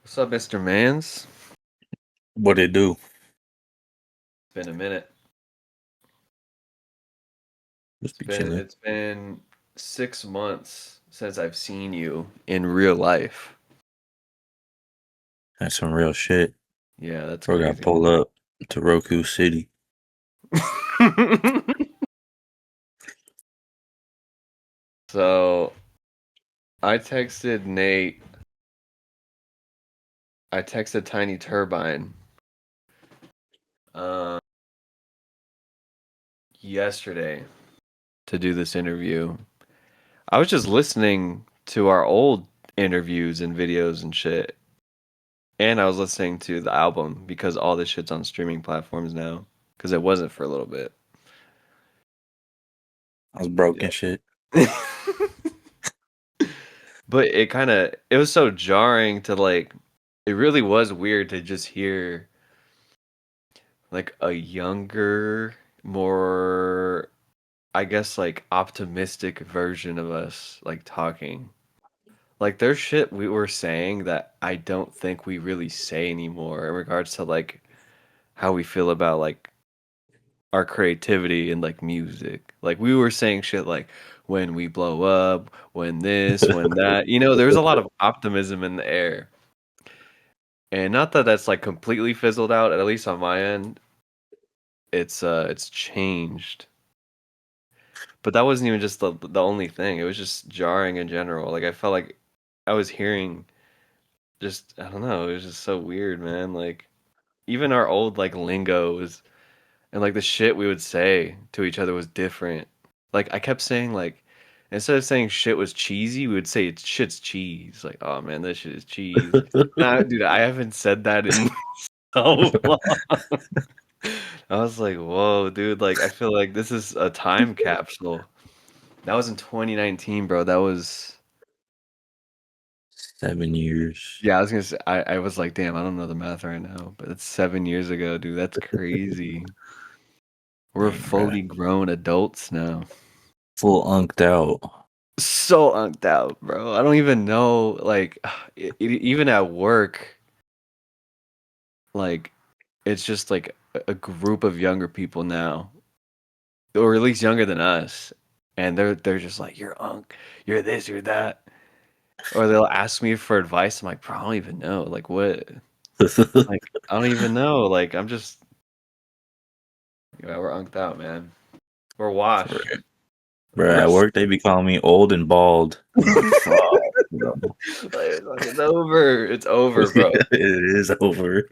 What's up, Mr. Mans? What it do? Been a minute. Just It's be been chilling. it's been 6 months since I've seen you in real life. That's some real shit. Yeah, that's Bro got crazy. pulled up to Roku City. So I texted Nate. I texted TinyTurbine uh, yesterday to do this interview. I was just listening to our old interviews and videos and shit, and I was listening to the album because all this shit's on streaming platforms now. Because it wasn't for a little bit. I was broke and shit. But it was so jarring to like it really was weird to just hear like a younger, more I guess like optimistic version of us like talking. Like there's shit we were saying that I don't think we really say anymore in regards to like how we feel about like our creativity and like music. Like we were saying shit like when we blow up, when this, when that. There's a lot of optimism in the air. And not that that's like completely fizzled out, at least on my end. It's changed. But that wasn't even just the only thing. It was just jarring in general. Like I felt like I was hearing just I don't know, it was just so weird, man. Like even our old like lingos and like the shit we would say to each other was different. Like I kept saying like instead of saying shit was cheesy, we would say it's shit's cheese. Like, oh man, this shit is cheese. Nah, dude, I haven't said that in so long. I was like, whoa, dude, like I feel like this is a time capsule. That was in 2019, bro. That was 7 years. yeah, I was gonna say I was like, damn, I don't know the math right now, but it's 7 years ago, dude. That's crazy. We're Dang, bro. fully grown adults now. Full unked out. So unked out, bro. I don't even know, like, even at work, like, it's just like a group of younger people now, or at least younger than us, and they're just like, "You're unk, you're this, you're that," or they'll ask me for advice. I'm like, "Bro, I don't even know. Like, what? Like, I don't even know. Like, I'm just, we're unked out, man. We're For washed. real. Bro, We're at work they be calling me old and bald. I'm like, fuck, bro. like, it's over. It's over, bro. It is over.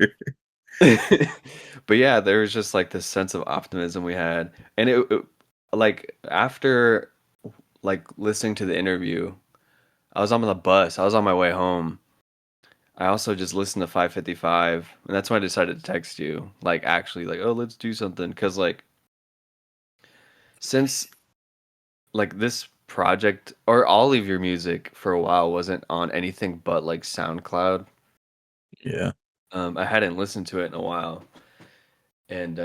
But yeah, there was just like this sense of optimism we had, and like after like listening to the interview, I was on the bus. I was on my way home. I also just listened to 555, and that's when I decided to text you. Like actually, like, oh, let's do something, because like since like this project or all of your music for a while wasn't on anything but like SoundCloud. Yeah. I hadn't listened to it in a while, and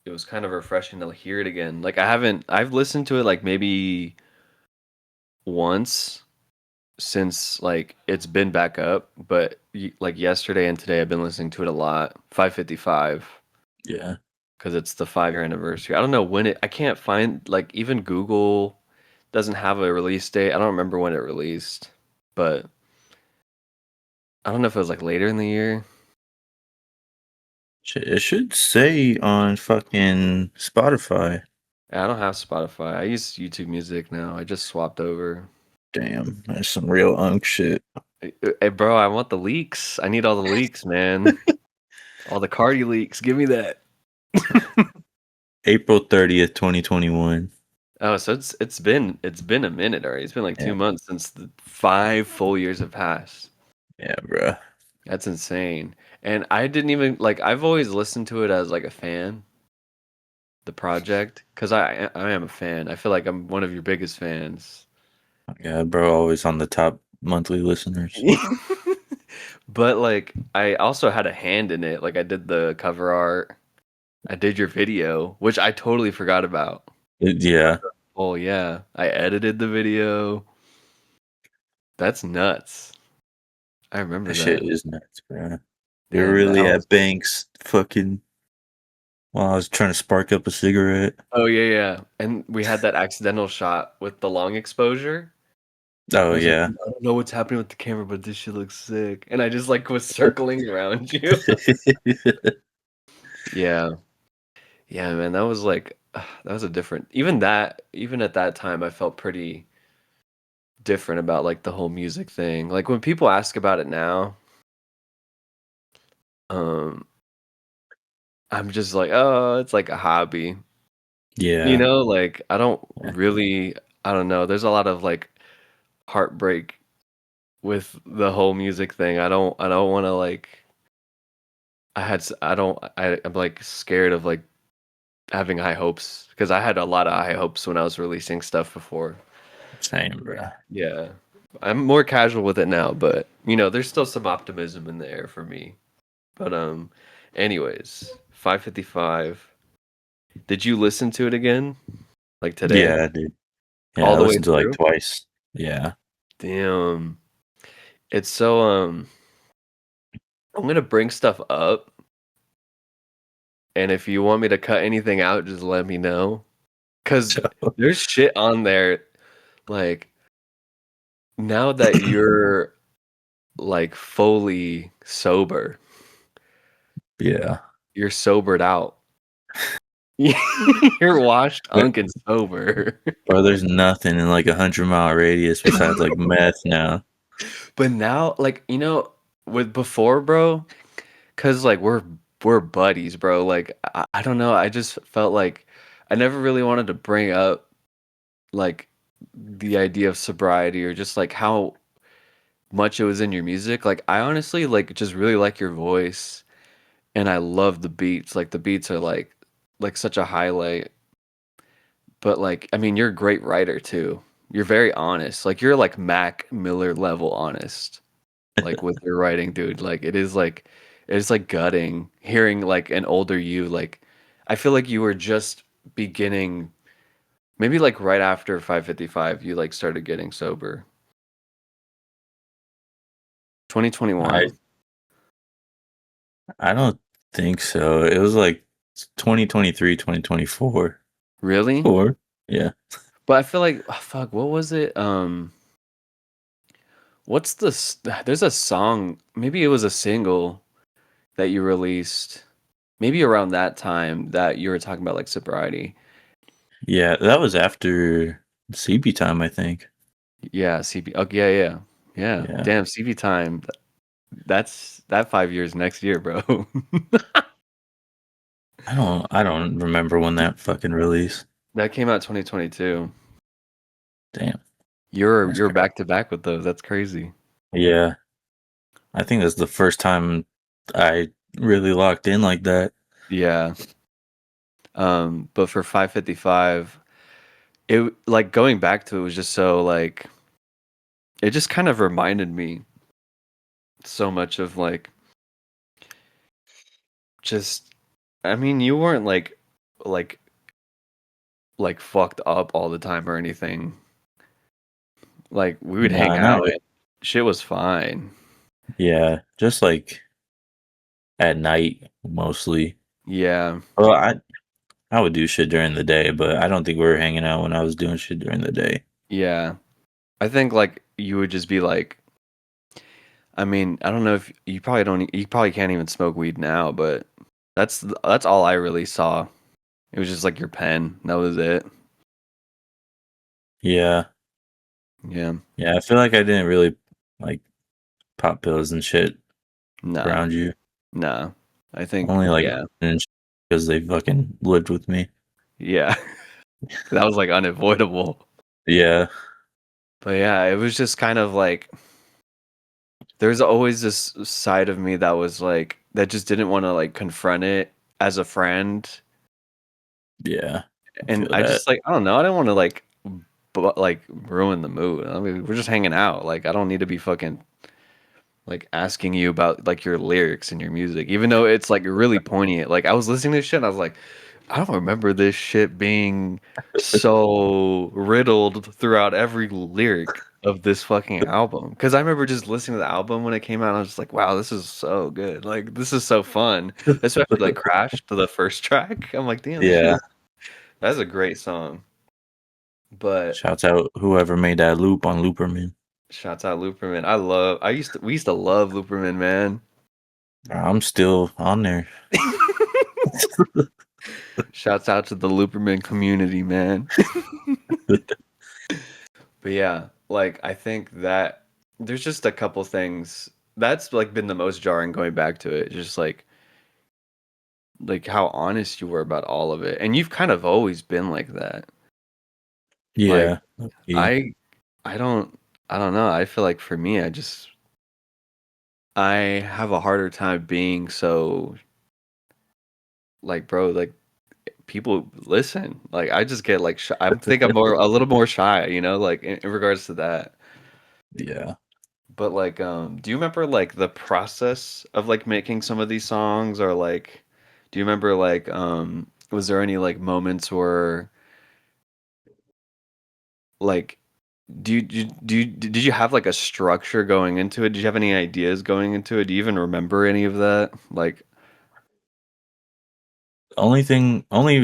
it was kind of refreshing to hear it again. Like I've listened to it like maybe once since like it's been back up, but like yesterday and today I've been listening to it a lot. 555 Yeah. because it's the 5 year anniversary. I don't know when I can't find like even Google doesn't have a release date. I don't remember when it released, but I don't know if it was like later in the year. It should say on fucking Spotify. I don't have Spotify. I use YouTube Music now. I just swapped over. Damn, that's some real unk shit. Hey, bro, I want the leaks. I need all the leaks, man. All the Cardi leaks. Give me that. April 30th, 2021. Oh, so it's been a minute already. It's been like Yeah. 2 months since the 5 full years have passed. Yeah, bro. That's insane. And I didn't even like. I've always listened to it as like a fan, the project, because I am a fan. I feel like I'm one of your biggest fans. Yeah, bro, always on the top monthly listeners. But like, I also had a hand in it. Like, I did the cover art. I did your video, which I totally forgot about. Yeah. Oh yeah, I edited the video. That's nuts. I remember That shit that. is nuts, bro. We were Damn, that really was. at Banks fucking while I was trying to spark up a cigarette. Oh yeah, yeah. And we had that accidental shot with the long exposure. Oh I was like, yeah. I don't know what's happening with the camera, but this shit looks sick. And I just like was circling around you. Yeah. Yeah, man, that was like that was a different even at that time I felt pretty different about like the whole music thing. Like when people ask about it now, um I'm just like, "Oh, it's like a hobby." You Yeah. know, like I don't Yeah. really I don't know. There's a lot of like heartbreak with the whole music thing. I don't want to like I don't I'm like scared of like having high hopes because I had a lot of high hopes when I was releasing stuff before. Same, bro. Yeah. I'm more casual with it now, but you know, there's still some optimism in the air for me. But anyways, 555. Did you listen to it again? Like today? Yeah, dude. Yeah, All I the way listened to like through? twice. Yeah. Damn. It's so I'm gonna bring stuff up, and if you want me to cut anything out, just let me know. Cause So there's shit on there, like now that you're like fully sober, yeah. you're sobered out. You're washed, But unk, and sober. bro, there's nothing in like 100-mile radius besides like meth now. But now, like, you know, with before, bro, cause like we're buddies, bro. Like I don't know, I just felt like I never really wanted to bring up like the idea of sobriety or just like how much it was in your music. Like I honestly like just really like your voice and I love the beats. Like the beats are like such a highlight. But like I mean you're a great writer too. You're very honest. Like you're like Mac Miller level honest. Like with your writing, dude. Like it's like gutting hearing like an older you like I feel like you were just beginning maybe like right after 555 you like started getting sober. I 2021. I don't think so. It was like 2023, 2024. Really? Four. Yeah. But I feel like fuck, what was it? What's there's a song, maybe it was a single that you released maybe around that time that you were talking about like sobriety. Yeah, that was after CB time, I think. Yeah, CP. Oh, yeah, yeah. Yeah. Yeah. Damn, CP time. That's that 5 years next year, bro. I don't remember when that fucking released. That came out 2022. Damn. That's You're crazy. back to back with those. That's crazy. Yeah. I think that's the first time I really locked in like that. Yeah. But for 555, it like going back to it was just so like it just kind of reminded me so much of like just I mean, you weren't like like fucked up all the time or anything. Like we would hang Nah, not out really. and shit was fine. Yeah, just like at night mostly. Yeah. Well, I would do shit during the day, but I don't think we were hanging out when I was doing shit during the day. Yeah. I think like you would just be like I mean, I don't know if you probably don't you probably can't even smoke weed now, but that's all I really saw. It was just like your pen. That was it. Yeah. Yeah. Yeah, I feel like I didn't really like pop pills and shit Nah. around you. Nah. I think Only like yeah. because they fucking lived with me. Yeah. That was like unavoidable. Yeah. But yeah, it was just kind of like there's always this side of me that was like that just didn't want to like confront it as a friend. Yeah. I And feel I that. just like I don't know, I didn't want to like like ruin the mood. I mean, we're just hanging out. Like I don't need to be fucking like asking you about like your lyrics and your music, even though it's like really poignant. Like I was listening to this shit and I was like, I don't remember this shit being so riddled throughout every lyric. of this fucking album. Because I remember just listening to the album when it came out, and I was just like, wow, this is so good. Like, this is so fun. Especially like Crash to the first track. I'm like, damn, this shit Yeah. is that's a great song. But Shouts out whoever made that loop on Looperman. shouts out Looperman. We used to love Looperman, man. I'm still on there. Shouts out to the Looperman community, man. But yeah, like I think that there's just a couple things that's like been the most jarring going back to it. Just like how honest you were about all of it. And you've kind of always been like that. Like Yeah. Okay. I I don't I don't know. I feel like for me I have a harder time being so like bro, like people listen. Like I just get like shy. I think I'm more a little more shy, like in regards to that. Yeah. But like, do you remember like the process of like making some of these songs, or like, do you remember like, was there any like moments where like, did you have like a structure going into it? Did you have any ideas going into it? Do you even remember any of that? Like, Only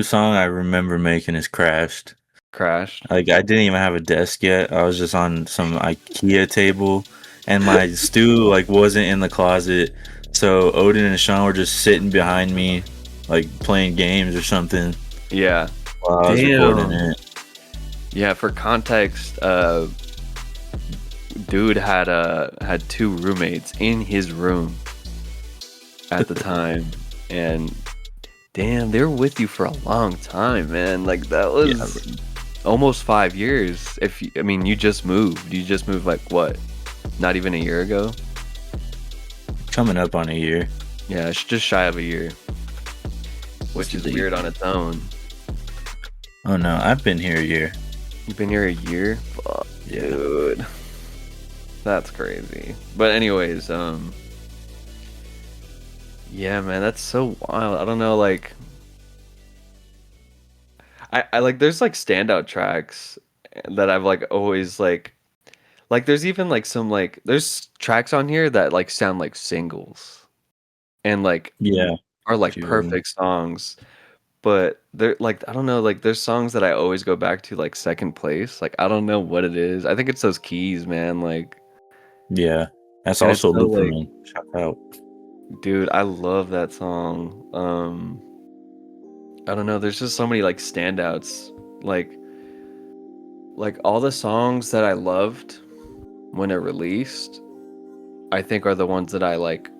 song I remember making is Crashed. crashed? Like I didn't even have a desk yet. I was just on some IKEA table, and my stew like wasn't in the closet. So Odin and Sean were just sitting behind me, like playing games or something Yeah. while I was recording Damn. it. Yeah. For context, dude had two roommates in his room at the time, and damn, they were with you for a long time, man. Like that Yeah, was almost 5 years. I mean, you just moved. You just moved like what? Not even a year ago. coming up on a year. Yeah, it's just shy of a year, It's which is deep. weird on its own. Oh no, I've been here a year. You've been here a year, fuck, Yeah, dude. That's crazy. But anyways, yeah, man, that's so wild. I don't know, like, I like, there's like standout tracks that I've like always like there's even like some like there's tracks on here that like sound like singles and like yeah, are a like few of them. perfect songs, but they're like I don't know, like there's songs that I always go back to like second place. Like I don't know what it is. I think it's those keys, man. Like, Yeah, that's and it's also so like, Looperman. Shout out. dude, I love that song. I don't know, there's just so many like standouts. Like all the songs that I loved when it released, I think are the ones that I like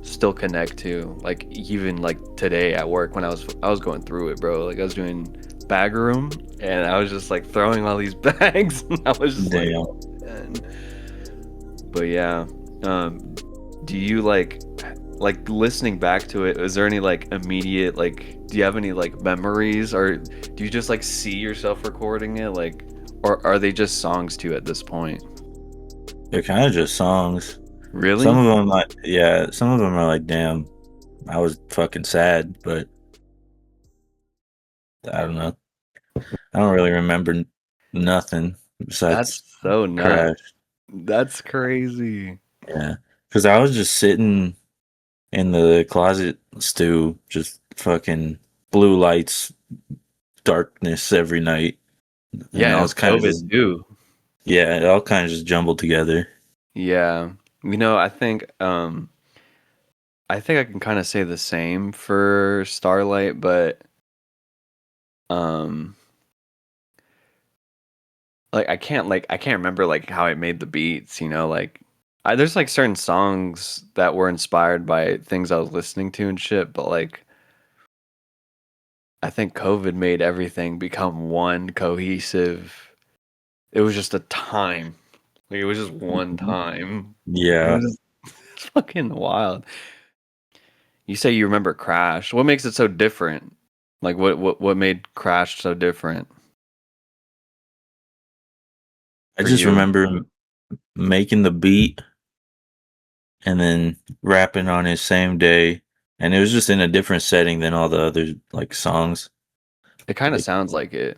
still connect to. Like even like today at work when I was going through it, bro. Like I was doing bag room and I was just like throwing all these bags and I was just like, Damn. oh man. But yeah, um, do you like listening back to it? Is there any like immediate like? Do you have any like memories, or do you just like see yourself recording it, like, or are they just songs to you at this point? They're kind of just songs. Some Really? of them, like, yeah, some of them are like, damn, I was fucking sad, but I don't know. I don't really remember nothing That's besides so nuts. Crash. That's crazy. Yeah, because I was just sitting in the closet stew, just fucking blue lights, darkness every night, and Yeah, I and it was was kind of COVID just, too. yeah, it all kind of just jumbled together. Yeah. I think I can kind of say the same for Starlight, but um like I can't remember like how I made the beats, like there's like certain songs that were inspired by things I was listening to and shit, but like I think COVID made everything become one cohesive. It was just a time. Like it was just one time. It Yeah, was just it's fucking wild. You say you remember Crash. What makes it so different? Like what made Crash so different I for just you? remember making the beat and then rapping on it same day, and it was just in a different setting than all the other like songs. It kind of Like, sounds like it.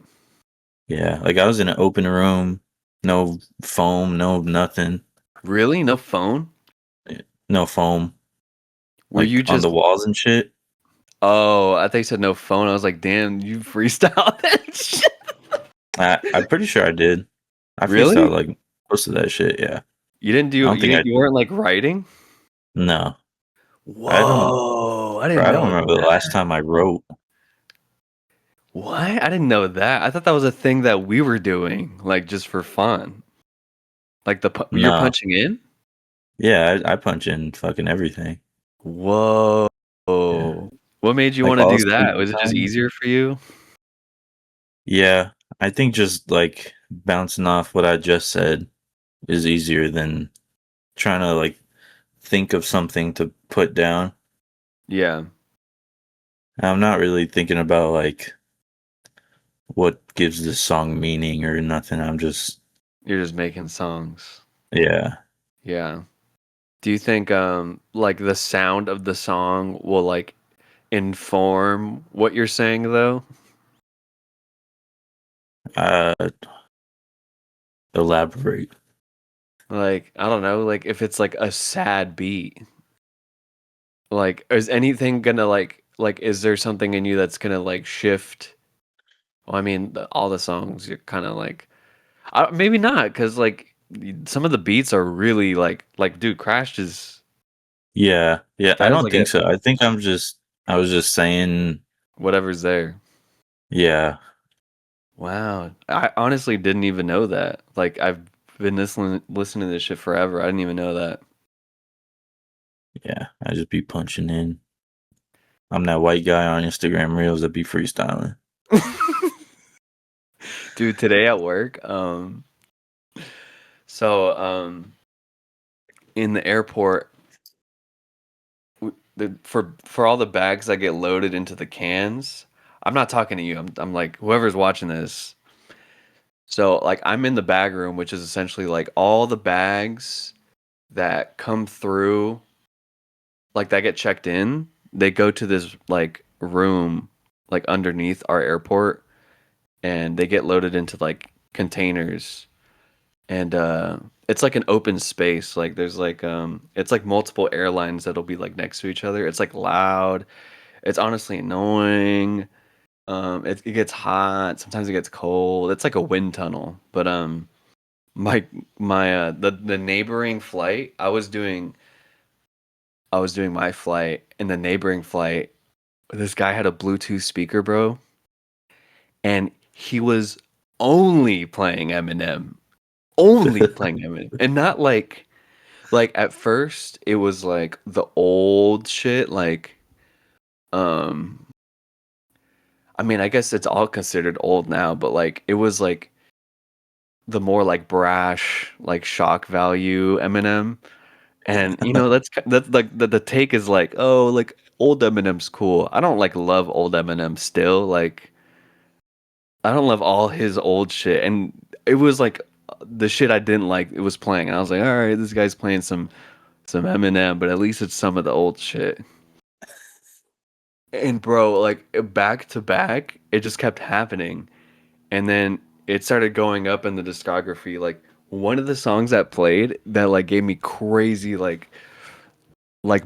yeah, like I was in an open room No foam, no nothing. Really? No phone? No foam. Were you Like on the just walls and shit. Oh, I thought you said no phone. I was like, damn, you freestyle that shit. I'm pretty sure I did. I freestyled Really? like most of that shit, yeah. You didn't I do don't think I you weren't like writing? no. I don't Whoa, I bro, didn't I don't know remember the last that. time I wrote. What? I didn't know that. I thought that was a thing that we were doing, like just for fun. Like you're No. punching in? Yeah, I punch in fucking everything. Whoa. Yeah. What made you Like want to all do sleep that? Was it just time. easier for you? Yeah. I think just like bouncing off what I just said is easier than trying to like think of something to put down. Yeah, I'm not really thinking about like what gives this song meaning or nothing. I'm just you're just making songs. yeah. Yeah. Do you think like the sound of the song will like inform what you're saying though? Uh elaborate. Like, I don't know, like if it's like a sad beat, like is anything gonna like is there something in you that's gonna like shift? Well, I mean, all the songs you're kind of like maybe not because like some of the beats are really like dude, Crash is Yeah. Yeah, I that is don't like a think so. I was just saying whatever's there. yeah. Wow, I honestly didn't even know that. Like I've been listening to this shit forever. I didn't even know that. Yeah. I just be punching in. I'm that white guy on Instagram Reels that be freestyling. Dude, today at work, so in the airport, for all the bags that get loaded into the cans, I'm not talking to you. I'm like whoever's watching this. So like I'm in the bag room, which is essentially like all the bags that come through, like that get checked in, they go to this like room like underneath our airport and they get loaded into like containers and it's like an open space like there's like it's like multiple airlines that'll be like next to each other. It's like loud, it's honestly annoying. It gets hot, sometimes it gets cold. It's like a wind tunnel. But my the neighboring flight, I was doing my flight, and the neighboring flight, this guy had a Bluetooth speaker, bro, and he was only playing Eminem, only playing Eminem, and not like at first it was like the old shit, like um, I mean, I guess it's all considered old now, but like it was like the more like brash, like shock value Eminem. And that's like the take is like, oh, like old Eminem's cool. I don't like love old Eminem still. Like I don't love all his old shit. And it was like the shit I didn't like it was playing. And I was like, all right, this guy's playing some Eminem, but at least it's some of the old shit. And bro, like back to back, it just kept happening. And then it started going up in the discography. Like one of the songs that played that like gave me crazy like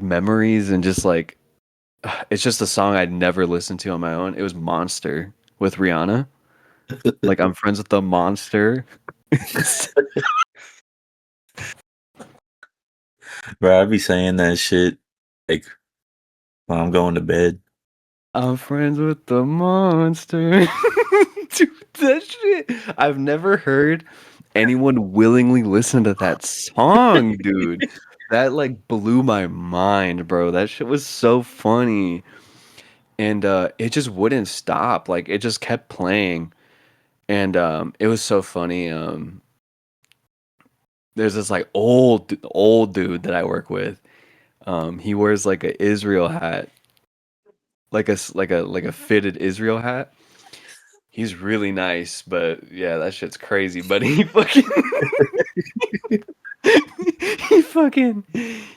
memories and just like it's just a song I'd never listened to on my own. It was Monster with Rihanna. Like I'm friends with the monster. Bro, I be saying that shit like when I'm going to bed. I'm friends with the monster. Dude, that shit. I've never heard anyone willingly listen to that song, dude. That like blew my mind, bro. That shit was so funny. And it just wouldn't stop. Like it just kept playing. And it was so funny. There's this like old dude that I work with. He wears like a Israel hat, like a fitted Israel hat. He's really nice, but yeah, that shit's crazy. But he fucking he fucking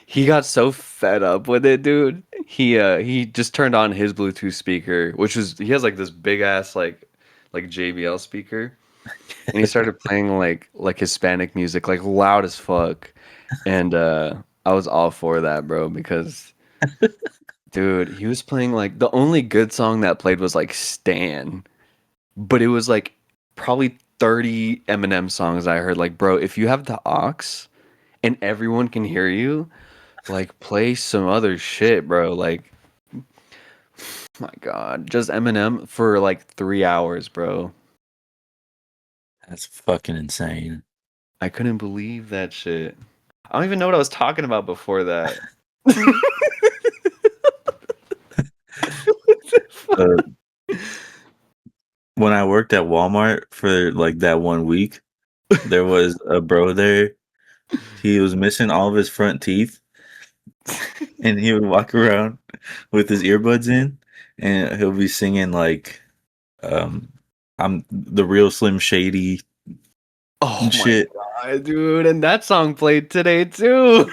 he got so fed up with it, dude. He just turned on his Bluetooth speaker, which was he has like this big ass like JBL speaker. and he started playing like Hispanic music, like loud as fuck. And I was all for that, bro, because dude, he was playing like the only good song that played was like Stan, but it was like probably 30 Eminem songs I heard. Like, bro, if you have the aux and everyone can hear you, like play some other shit, bro. Like, my God, just Eminem for like 3 hours, bro. That's fucking insane. I couldn't believe that shit. I don't even know what I was talking about before that. What the Uh, fuck? when I worked at Walmart for like that 1 week, there was a bro there. He was missing all of his front teeth, and he would walk around with his earbuds in, and he'll be singing like, um, "I'm the real Slim Shady" Oh and my shit. God, dude. And that song played today too.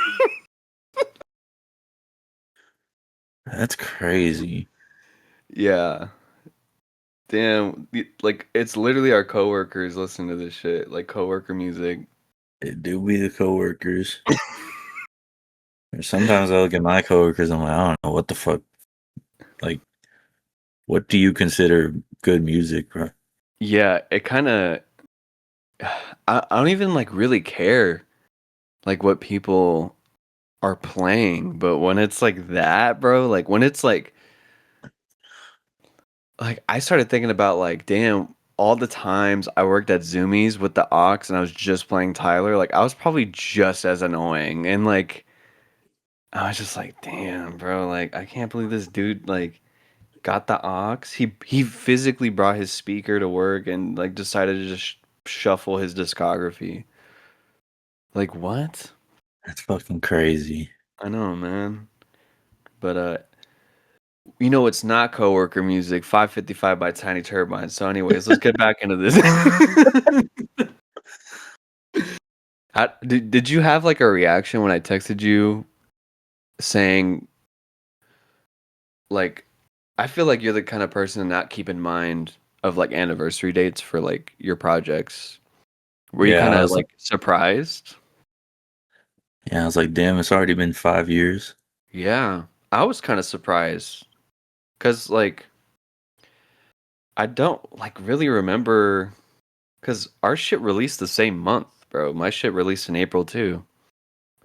That's crazy. Yeah. Damn. Like, it's literally our coworkers listening to this shit. Like, coworker music. It do be the coworkers. Or sometimes I look at my coworkers, I'm like, I don't know what the fuck. Like, what do you consider good music, bro? Yeah, it kind of. I don't even like really care like what people are playing, but when it's like that, bro, like when it's like I started thinking about like, damn, all the times I worked at Zoomies with the aux and I was just playing Tyler, like I was probably just as annoying. And like I was just like, damn, bro, like I can't believe this dude like got the aux. He physically brought his speaker to work and like decided to just shuffle his discography. Like what? That's fucking crazy. I know, man. But you know it's not coworker music, 555 by TinyTurbine. So anyways, let's get back into this. Did you have like a reaction when I texted you saying like I feel like you're the kind of person to not keep in mind of like anniversary dates for like your projects. Were you Yeah, kind I of was like surprised? yeah, I was like, damn, it's already been 5 years. Yeah, I was kind of surprised because like I don't like really remember because our shit released the same month, bro. My shit released in April too.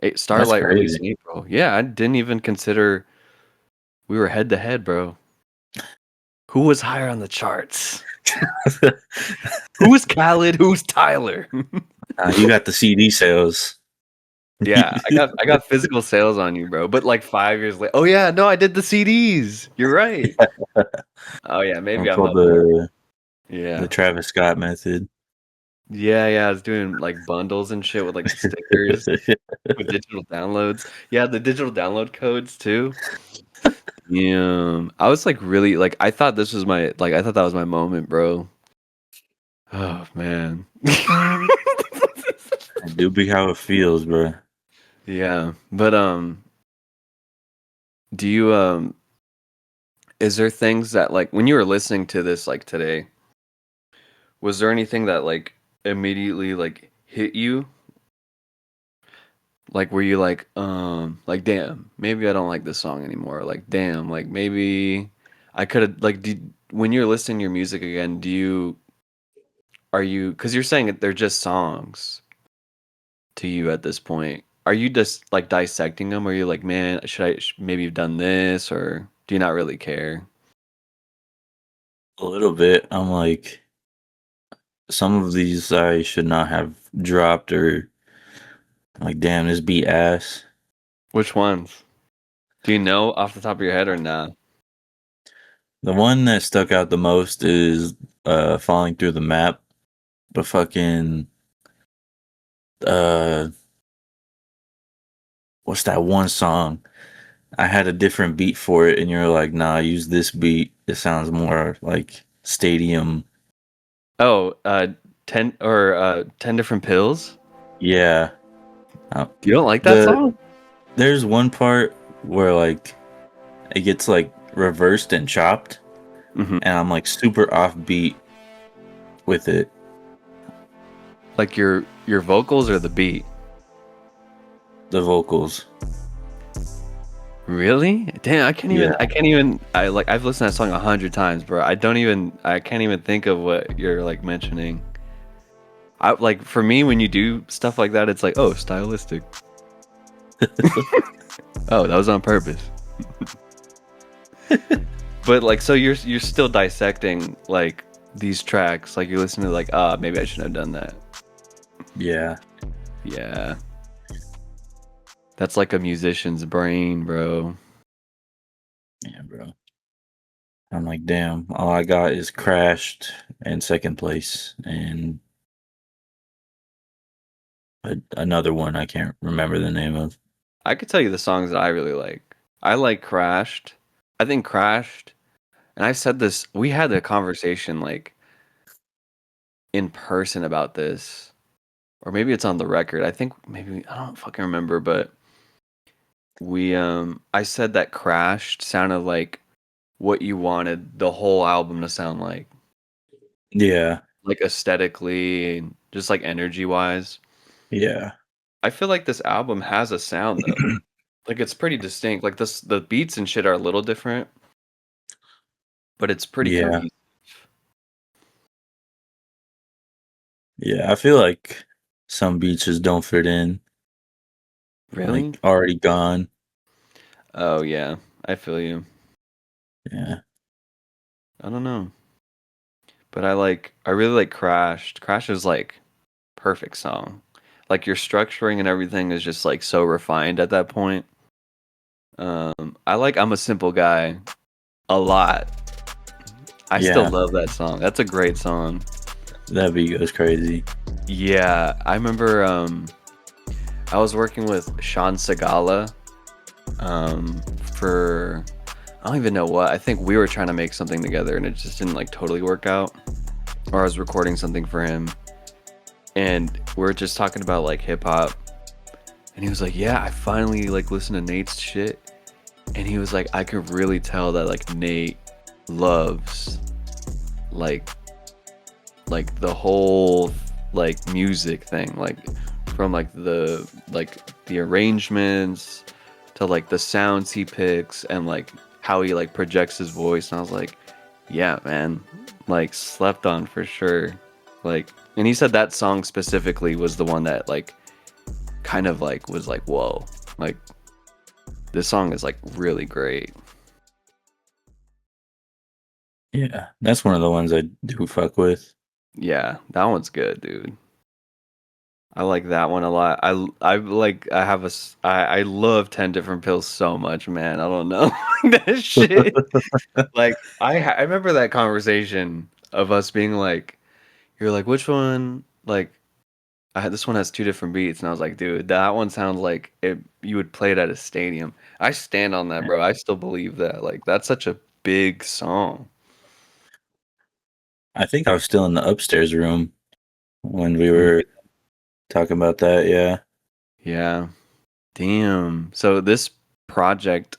That's Starlight released crazy. in April. Yeah, I didn't even consider we were head to head, bro. Who was higher on the charts? Who was Khaled? Who's Tyler? You got the CD sales. Yeah, I got physical sales on you, bro. But like 5 years later, oh yeah, no, I did the CDs. You're right. Oh yeah, I maybe I'm called up there. the Yeah, Travis Scott method. yeah. I was doing like bundles and shit with like stickers with digital downloads. Yeah, the digital download codes too. Yeah, I was like really like I thought this was my like I thought that was my moment, bro. Oh man. It do be how it feels, bro. Yeah, but do you is there things that like when you were listening to this like today, was there anything that like immediately like hit you? Like were you like damn, maybe I don't like this song anymore. Like damn, like maybe I could have like when you're listening to your music again, are you cuz you're saying that they're just songs to you at this point. Are you just like dissecting them? Or are you like, man, maybe have done this, or do you not really care? A little bit. I'm like, some of these I should not have dropped, or like, damn, this beat ass. Which ones? Do you know off the top of your head or not? The one that stuck out the most is Falling Through the Map. But fucking uh what's that one song? I had a different beat for it, and you're like, nah, use this beat. It sounds more like stadium. Oh, 10 different pills. Yeah. Uh, You don't like that the song? there's one part where like it gets like reversed and chopped, Hmm. and I'm like super offbeat with it. Like your vocals or the beat? The vocals. Really? Damn, Yeah. I can't even I've listened to that song 100 times, bro. I can't even think of what you're like mentioning. I like for me when you do stuff like that, it's like, oh, stylistic. Oh, that was on purpose. But like so you're still dissecting like these tracks, like you're listening to like, ah, maybe I shouldn't have done that. Yeah. Yeah. That's like a musician's brain, bro. Yeah, bro. I'm like, damn, all I got is Crashed in second place and another one I can't remember the name of. I could tell you the songs that I really like. I like Crashed. I think Crashed, and I said this, we had a conversation like in person about this, or maybe it's on the record. I think maybe I don't fucking remember, but we I said that Crashed sounded like what you wanted the whole album to sound Yeah. like aesthetically and just like energy wise. Yeah. I feel like this album has a sound though. Like it's pretty distinct. Like this the beats and shit are a little different, but it's pretty Yeah. cohesive. Yeah. I feel like some beaches don't fit in, Really? like already gone. Oh yeah, I feel you. Yeah. I don't know, but I really like Crashed. Crash is like perfect song. Like your structuring and everything is just like so refined at that point. I like I'm a Simple Guy a lot. I still Yeah. love that song. That's a great song. That beat goes crazy. Yeah, I remember I was working with Sean Segala for I don't even know what. I think we were trying to make something together and it just didn't like totally work out. Or I was recording something for him and we're just talking about like hip hop and he was like, "Yeah, I finally like listened to Nate's shit." And he was like, "I could really tell that like Nate loves like the whole like music thing, like from like the arrangements to like the sounds he picks and like how he like projects his voice." And I was like, yeah, man, like slept on for sure. Like, and he said that song specifically was the one that like kind of like was like, whoa, like this song is like really great. Yeah. That's one of the ones I do fuck with. Yeah, that one's good, dude. I like that one a lot. I like I have I love 10 different pills so much, man. I don't know. That shit. Like I remember that conversation of us being like, you're like, which one? Like I had this one has two different beats, and I was like, dude, that one sounds like it. You would play it at a stadium. I stand on that, bro. I still believe that. Like that's such a big song. I think I was still in the upstairs room when we Mm. were talking about that. Yeah. Yeah. Damn. So this project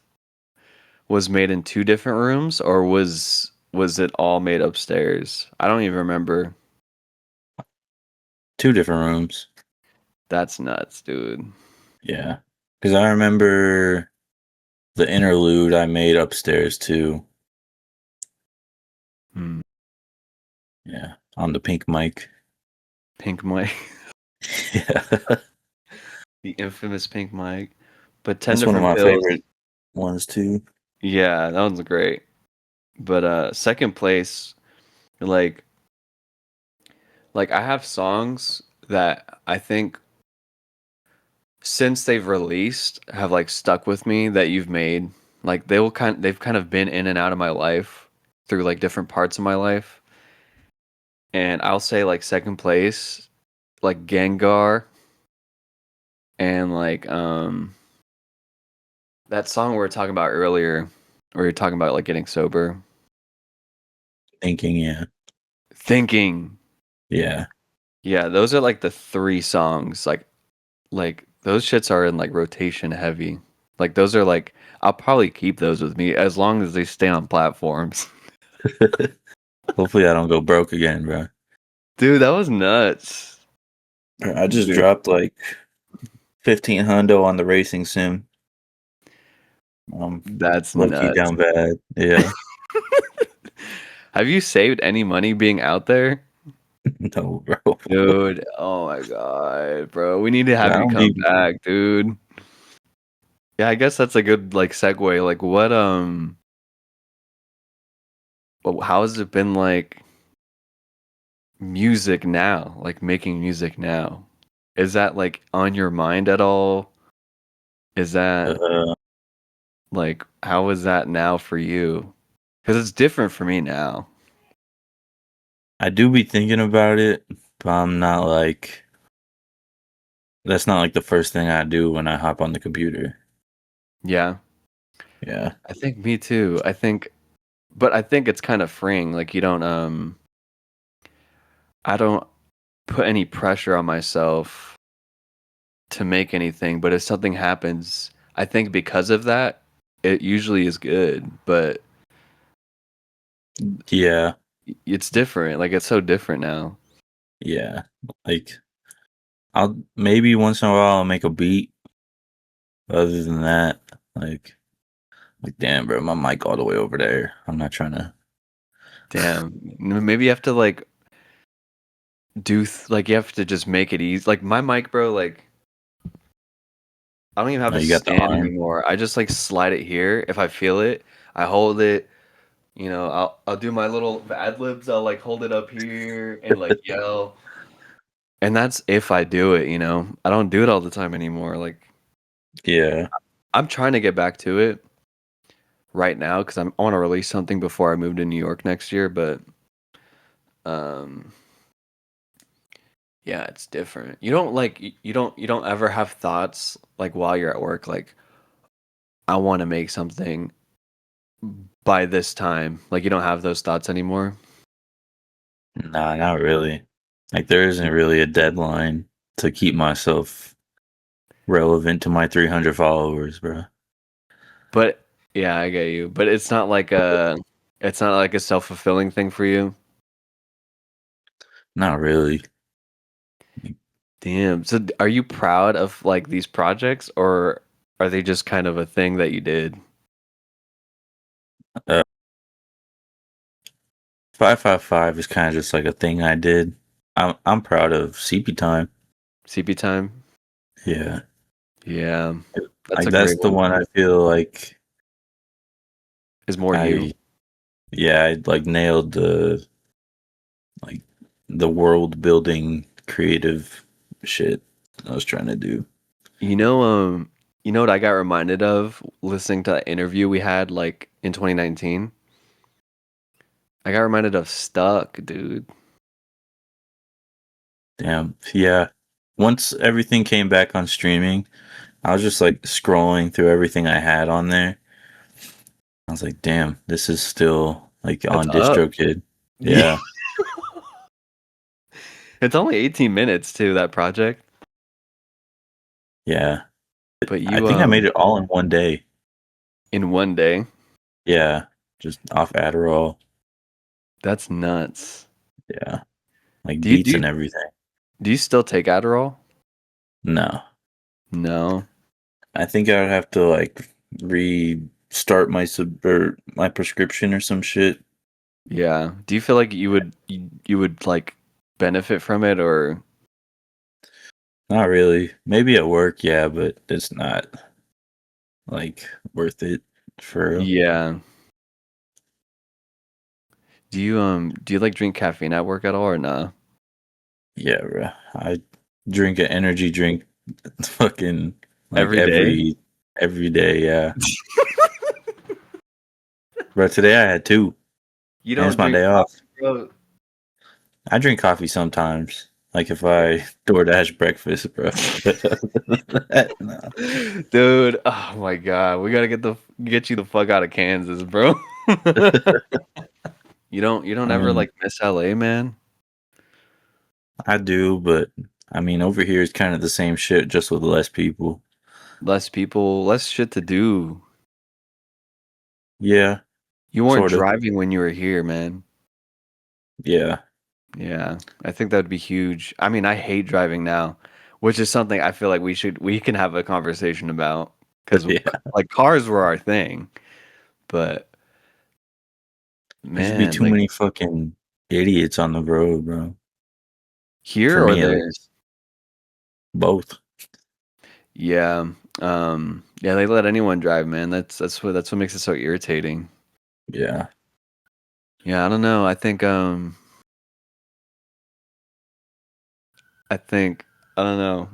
was made in two different rooms, or was it all made upstairs? I don't even remember. Two different rooms. That's nuts, dude. Yeah. Because I remember the interlude I made upstairs too. Hmm. Yeah. On the pink mic. Pink Mike, Yeah. the infamous Pink Mike. But 10 That's one of different my pills. favorite ones too. Yeah, that one's great. But second place, like I have songs that I think since they've released have like stuck with me that you've made. Like they've kind of been in and out of my life through like different parts of my life. And I'll say like second place, like Gengar and like that song we were talking about earlier, where you're talking about like getting sober. Thinking, yeah. Thinking. Yeah. Yeah, those are like the three songs. Like those shits are in like rotation heavy. Like those are like I'll probably keep those with me as long as they stay on platforms. Hopefully I don't go broke again, bro. Dude, that was nuts. I just Dude, dropped like 15 hundo on the racing sim. Um, that's Lucky nuts. down bad. Yeah. Have you saved any money being out there? No, bro. Dude, oh my God, bro. We need to I have you don't come even. back, dude. Yeah, I guess that's a good like segue. Like how has it been like music now? Like making music now? Is that like on your mind at all? Is that Uh, like how is that now for you? Because it's different for me now. I do be thinking about it, but I'm not like. That's not like the first thing I do when I hop on the computer. Yeah, Yeah. I think me too. But I think it's kind of freeing. Like you don't I don't put any pressure on myself to make anything, but if something happens, I think because of that, it usually is good, but Yeah. it's different. Like it's so different now. Yeah. Like I'll maybe once in a while I'll make a beat. Other than that, like damn, bro, my mic all the way over there. I'm not trying to. Damn. Maybe you have to like like you have to just make it easy. Like my mic, bro, like I don't even have Oh, a you got the stand arm. anymore. I just like slide it here. If I feel it, I hold it. I'll do my little ad libs. I'll like hold it up here and like yell. And that's if I do it. I don't do it all the time anymore. Like Yeah. I'm trying to get back to it right now because I want to release something before I move to New York next year. But um, yeah, it's different. You don't like you don't ever have thoughts like while you're at work like I want to make something by this time. Like you don't have those thoughts anymore. Nah, not really. Like there isn't really a deadline to keep myself relevant to my 300 followers, bro. But yeah, I get you. But it's not like a self-fulfilling thing for you. Not really. Damn. So are you proud of like these projects or are they just kind of a thing that you did? Uh, 555 is kind of just like a thing I did. I'm proud of CP time. CP time? Yeah. Yeah. That's Like a that's great the one. one I feel like Is more you. I yeah, I like nailed like the world building creative shit I was trying to do. You know, you know what I got reminded of listening to that interview we had like in 2019? I got reminded of Stuck, dude. Damn. Yeah. Once everything came back on streaming, I was just like scrolling through everything I had on there. I was like, damn, this is still like That's on up. DistroKid. Yeah. Yeah. It's only 18 minutes to that project, Yeah. but I you think I made it all in one day. in one day. Yeah. Just off Adderall. That's nuts. Yeah. Like Do you beats do and you, everything. do you still take Adderall? No. No. I think I would have to like restart my sub or my prescription or some shit. Yeah. Do you feel like you would like benefit from it or Not really. Maybe at work, yeah, but it's not like worth it for real. yeah. Do you like drink caffeine at work at all or nah? Yeah, bro. I drink an energy drink fucking like Every day? every day, yeah. But today I had two, You and it's don't my drink day off. coffee, bro? I drink coffee sometimes. Like if I DoorDash breakfast, bro. No. Dude, oh my God. We gotta get you the fuck out of Kansas, bro. You don't I ever mean, like miss LA, man? I do, but I mean, over here it's kind of the same shit, just with less people. Less people, less shit to do. Yeah, You weren't sort of. driving when you were here, man. Yeah. Yeah, I think that would be huge. I mean, I hate driving now, which is something I feel like we can have a conversation about because Yeah. like cars were our thing, but There's just be man, too like many fucking idiots on the road, bro. For here or me, at there. least. Both. Yeah. Yeah, they let anyone drive, man. That's what makes it so irritating. Yeah. Yeah, I don't know. I think I don't know.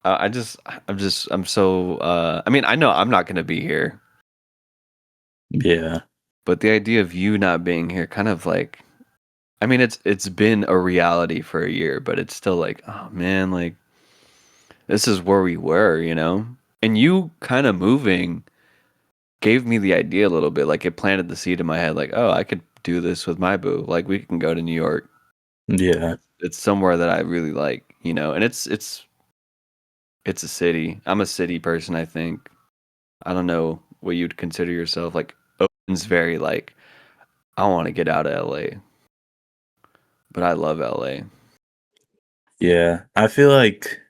I'm so I mean, I know I'm not going to be here, Yeah. but the idea of you not being here kind of like I mean, it's been a reality for a year, but it's still like, oh man, like this is where we were, you know? And you kind of moving gave me the idea a little bit. Like it planted the seed in my head, like, oh, I could do this with my boo. Like we can go to New York. Yeah. It's somewhere that I really like, you know, and it's a city. I'm a city person, I think. I don't know what you'd consider yourself. Like Owen's very like, I want to get out of LA, but I love LA. Yeah. I feel like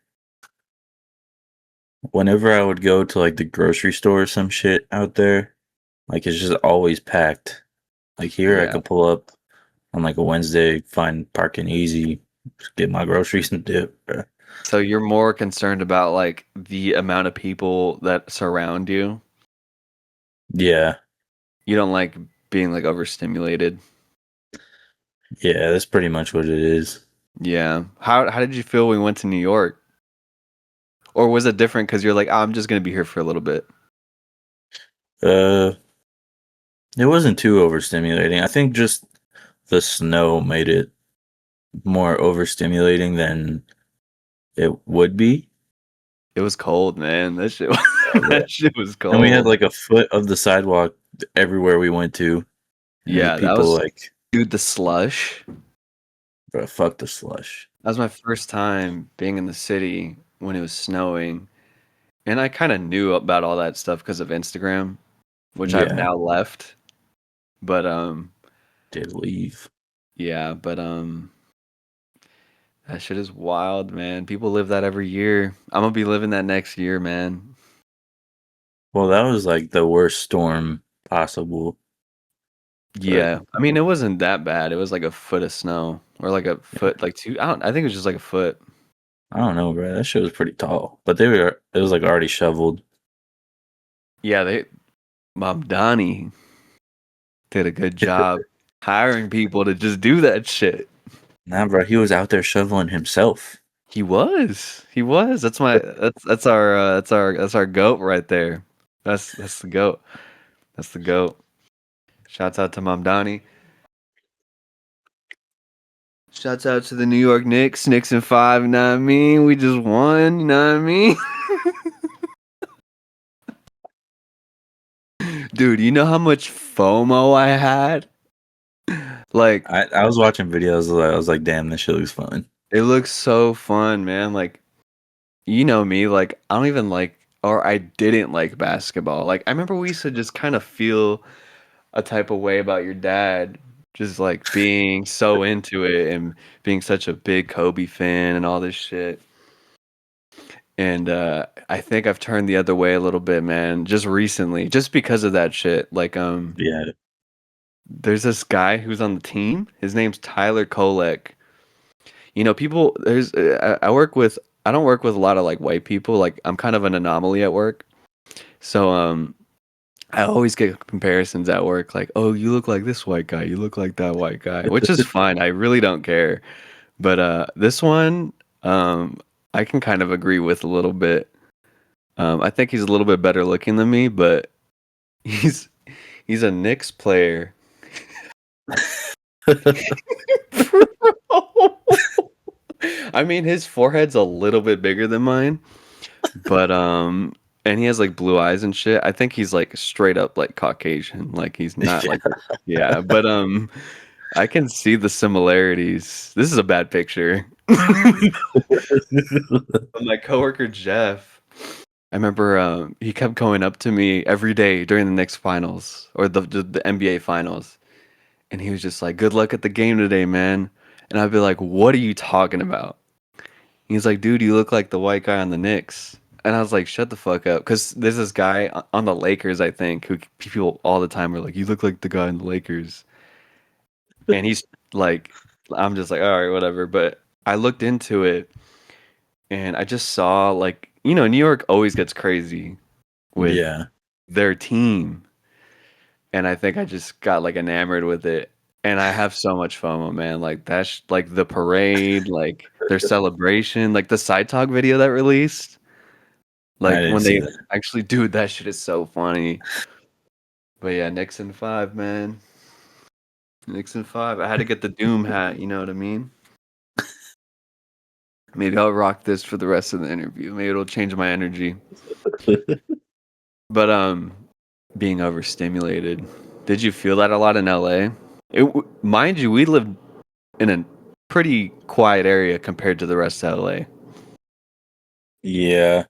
whenever I would go to like the grocery store or some shit out there, like it's just always packed. Like here, I Yeah. could pull up on like a Wednesday, find parking easy, just get my groceries and dip. Bruh. So you're more concerned about like the amount of people that surround you. Yeah, You don't like being like overstimulated. yeah, that's pretty much what it is. Yeah. How did you feel when we went to New York? Or was it different because you're like, "Oh, I'm just gonna be here for a little bit." Uh, it wasn't too overstimulating. I think just the snow made it more overstimulating than it would be. It was cold, man. That shit Yeah, bro. that shit was And we had cold. like a foot of the sidewalk everywhere we went to, and there's Yeah, that people was like, dude, the slush. bro, fuck the slush. That was my first time being in the city when it was snowing. And I kind of knew about all that stuff because of Instagram, which I've Yeah, now left. But did leave. yeah, but that shit is wild, man. People live that every year. I'm gonna be living that next year, man. Well, that was like the worst storm possible, but Yeah, I mean it wasn't that bad. It was like a foot of snow, or like a yeah, foot, like two. I don't. I think it was just like a foot. I don't know, bro. That shit was pretty tall, but it was like already shoveled. Yeah, Mom Donnie did a good job hiring people to just do that shit. Nah, bro, he was out there shoveling himself. He was. He was. That's our goat right there. That's the goat. That's the goat. Shouts out to Mom Donnie. Shouts out to the New York Knicks. Knicks in five, you know what I mean? We just won, you know what I mean? Dude, you know how much FOMO I had? Like, I was watching videos. I was like, damn, this shit looks fun. it looks so fun, man. Like, you know me, like, I don't even like, or I didn't like basketball. Like, I remember we used to just kind of feel a type of way about your dad, just like being so into it and being such a big Kobe fan and all this shit. And I think I've turned the other way a little bit, man, just recently, just because of that shit. Like, Yeah, there's this guy who's on the team. His name's Tyler Kolek. You know, people. I work with. I don't work with a lot of like white people. Like, I'm kind of an anomaly at work. So, I always get comparisons at work, like, "Oh, you look like this white guy. You look like that white guy," which is fine. I really don't care. But this one, um, I can kind of agree with a little bit. I think he's a little bit better looking than me, but he's he's a Knicks player. I mean, his forehead's a little bit bigger than mine, but and he has like blue eyes and shit. I think he's like straight up like Caucasian. Like he's not like yeah. yeah, but I can see the similarities. This is a bad picture. But my coworker Jeff, I remember he kept going up to me every day during the Knicks finals or the NBA finals, and he was just like, "Good luck at the game today, man." And I'd be like, "What are you talking about?" He's like, "Dude, you look like the white guy on the Knicks." And I was like, "Shut the fuck up," because there's this guy on the Lakers, I think, who people all the time are like, "You look like the guy on the Lakers," and he's like, I'm just like, all right, whatever. But I looked into it, and I just saw like, New York always gets crazy with Yeah, their team, and I think I just got like enamored with it. And I have so much FOMO, man. Like that's like the parade, like their celebration, like the side talk video that released. I Like didn't when see they that. actually, dude, that shit is so funny. But yeah, Nixon 5, man. Nixon 5. I had to get the Doom hat, you know what I mean? Maybe I'll rock this for the rest of the interview. Maybe it'll change my energy. But being overstimulated. Did you feel that a lot in LA? Mind you, we lived in a pretty quiet area compared to the rest of LA. Yeah,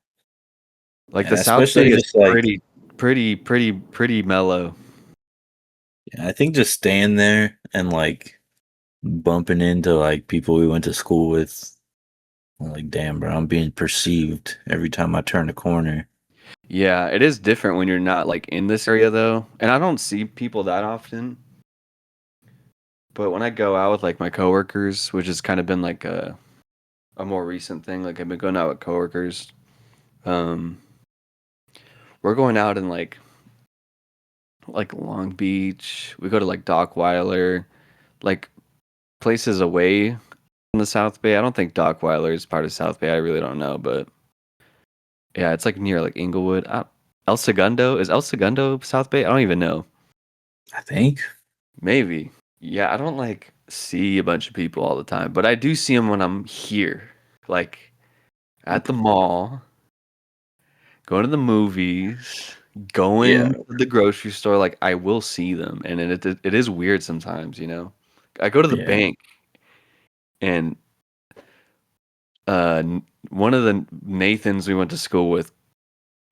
Like the yeah, South Bay especially is just like pretty mellow. yeah, I think just staying there and like bumping into like people we went to school with. I'm like, damn, bro, I'm being perceived every time I turn a corner. Yeah, it is different when you're not like in this area though. And I don't see people that often. But when I go out with like my coworkers, which has kind of been like a more recent thing, like I've been going out with coworkers. Um, we're going out in like Long Beach. We go to like Dockweiler, like places away from the South Bay. I don't think Dockweiler is part of South Bay. I really don't know, but yeah, it's like near like Inglewood. El Segundo, is El Segundo South Bay? I don't even know. I think. Maybe. Yeah, I don't like see a bunch of people all the time, but I do see them when I'm here, like at the mall, going to the movies, Yeah, going to the grocery store. Like I will see them, and it is weird sometimes. I go to the yeah. bank, and one of the Nathans we went to school with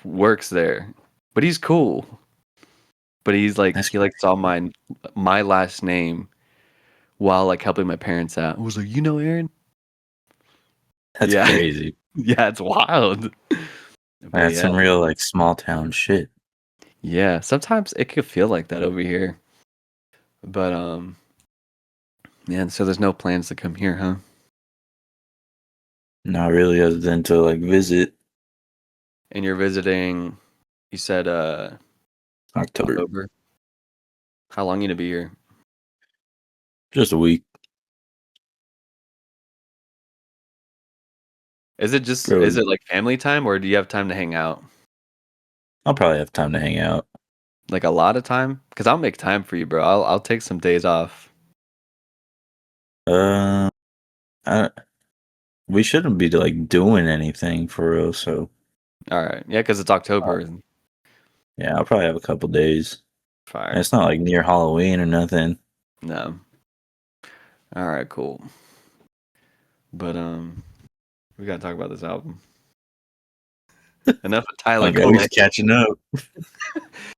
works there, but he's cool. But That's he like saw my last name while like helping my parents out. I was like, Aaron? that's Yeah. crazy. Yeah, it's wild. But That's yeah. some real like small town shit. Yeah, sometimes it could feel like that over here. But man, so there's no plans to come here, huh? Not really, other than to like visit And you're visiting, you said October. October. How long you gonna be here? Just a week. Is Bro, it like family time or do you have time to hang out? I'll probably have time to hang out. Like a lot of time? Because I'll make time for you, bro. I'll take some days off. Uh, I, we shouldn't be like doing anything for real. So All right. Yeah, because it's uh, October. yeah, I'll probably have a couple days. And Fire. it's not like near Halloween or nothing. No. All right, cool. But we gotta talk about this album. Enough of Tyler Like Cole. always catching up.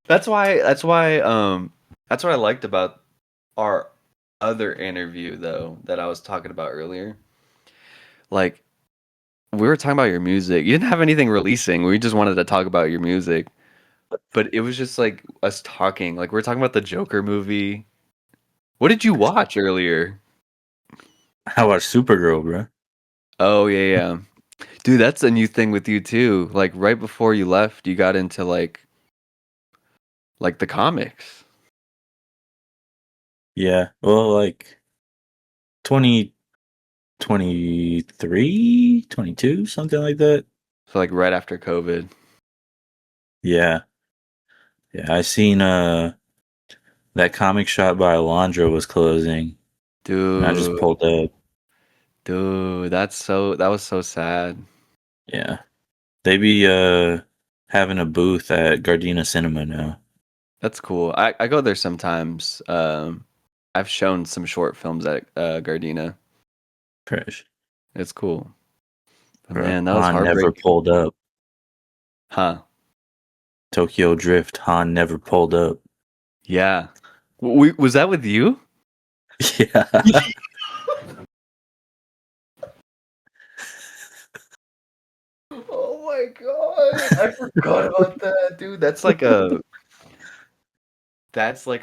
That's what I liked about our other interview though that I was talking about earlier. Like we were talking about your music. You didn't have anything releasing. We just wanted to talk about your music. But it was just like us talking. Like we were talking about the Joker movie. What did you watch earlier? How about Supergirl, bro? Oh yeah, yeah. Dude, that's a new thing with you too. Like right before you left, you got into like the comics. Yeah. Well, like 2023, 22, something like that. So like right after COVID. Yeah. Yeah. I seen that comic shop by Alondra was closing. And I just Dude, pulled up. that was so sad. Yeah. They be having a booth at Gardena Cinema now. That's cool. I go there sometimes. I've shown some short films at Gardena. Fresh. It's cool. But Bro, man, that was Han never heartbreaking. pulled up. Huh. Tokyo Drift, Han never pulled up. Yeah. Was that with you? Yeah. my god, I forgot about that, dude. That's like a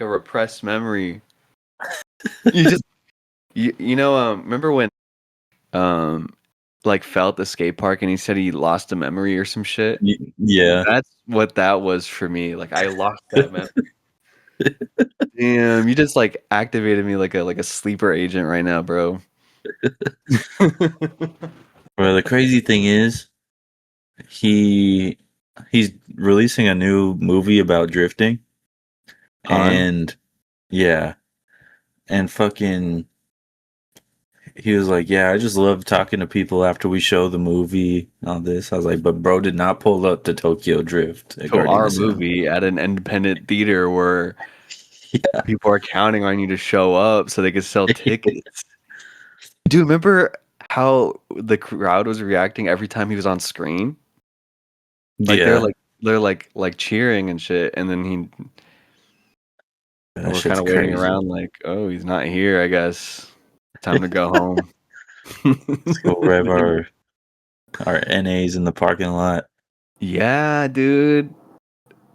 repressed memory. You just remember when um like fell at the skate park and he said he lost a memory or some shit? Yeah. That's what that was for me. Like I lost that memory. Damn, you just like activated me like a sleeper agent right now, bro. Well, the crazy thing is, he he's releasing a new movie about drifting, Han? and yeah, and fucking, he was like, "Yeah, I just love talking to people after we show the movie." All this, I was like, "But bro did not pull up to Tokyo Drift at To Guardian our of Cinema." movie at an independent theater where Yeah, people are counting on you to show up so they can sell tickets. Do you remember how the crowd was reacting every time he was on screen? Like yeah, they're like cheering and shit, and then that we're kind shit's of waiting crazy. around like, oh, he's not here. I guess time to go home. Let's go rev our NAs in the parking lot. Yeah, dude.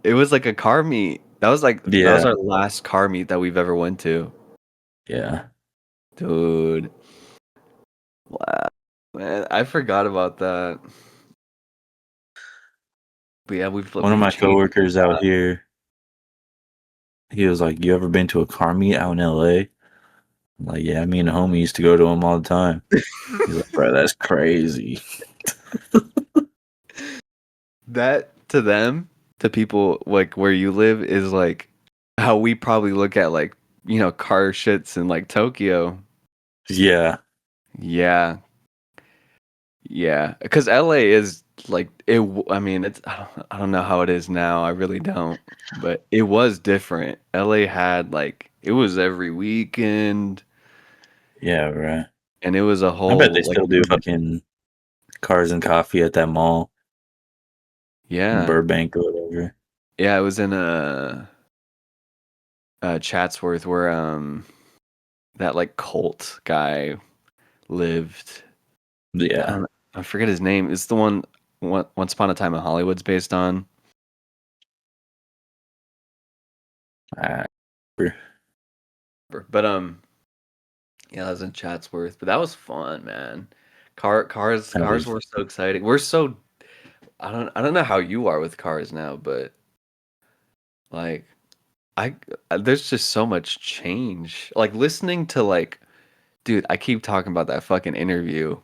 It was like a car meet. That was Yeah, our last car meet that we've ever went to. yeah. Dude. Wow. Man, I forgot about that. But yeah, One of we've my changed coworkers a out lot. here, he was like, "You ever been to a car meet out in LA?" I'm like, "Yeah, me and the homie used to go to them all the time." He's like, "Bro, that's crazy." That to them, to people like where you live is like how we probably look at like, car shits in like Tokyo. Yeah, Yeah. Yeah, because LA is like I mean, I don't know how it is now. I really don't. But it was different. LA had like it was every weekend yeah, right. and it was a I bet they whole like still do fucking cars and coffee at that mall in yeah. Burbank or whatever. Yeah, it was in Chatsworth where that like cult guy lived. I Yeah. don't I forget his name. It's the one Once Upon a Time in Hollywood's based on. Ah, But yeah, I was in Chatsworth, but that was fun, man. that Cars was were so exciting. I don't know how you are with cars now, but like I there's just so much change. Like listening to like, dude, I keep talking about that fucking interview,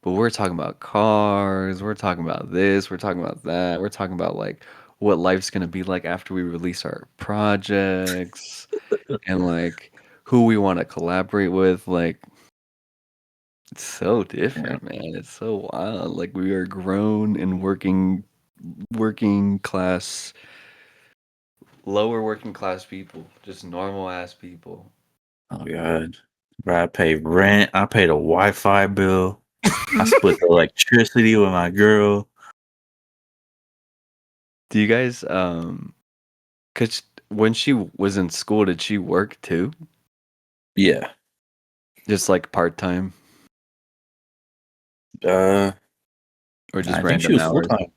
but we're talking about cars, we're talking about this, we're talking about that, we're talking about like what life's gonna be like after we release our projects and like who we want to collaborate with. Like it's so yeah. different, man. It's so wild. Like we are grown and working class, lower working class people, just normal ass people. Oh god. Bro, I pay rent, I pay the Wi-Fi bill, I split the electricity with my girl. Do you guys cuz when she was in school did she work too? Yeah. Just like part-time Uh or just I think she random was hours? full-time.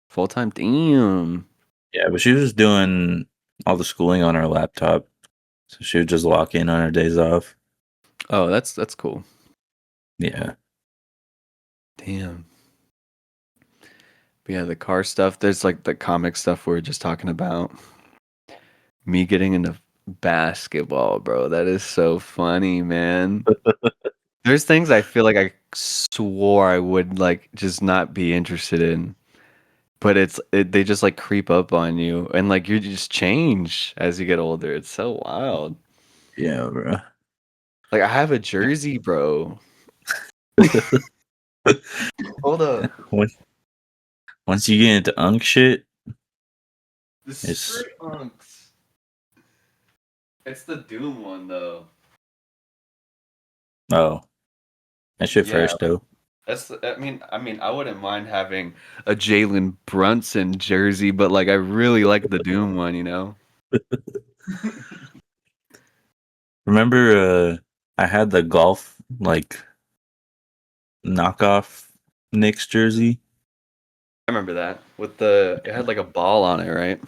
Full-time? Damn. Yeah, but she was doing all the schooling on her laptop. So she would just lock in on her days off. Oh, that's cool. Yeah. Damn. But yeah, the car stuff, there's like the comic stuff we are just talking about. Me getting into basketball, bro. That is so funny, man. There's things I feel like I swore I would like just not be interested in, but they just like creep up on you and like you just change as you get older. It's so wild. Yeah, bro. Like I have a jersey, bro. Hold up. once once you get into unk shit, The it's Spirit Unks. It's the Doom one though. oh, that shit Yeah, fresh though. I mean, I wouldn't mind having a Jalen Brunson jersey, but like I really like the Doom one, you know? Remember I had the golf like knockoff Knicks jersey. I remember that with the it had like a ball on it, right?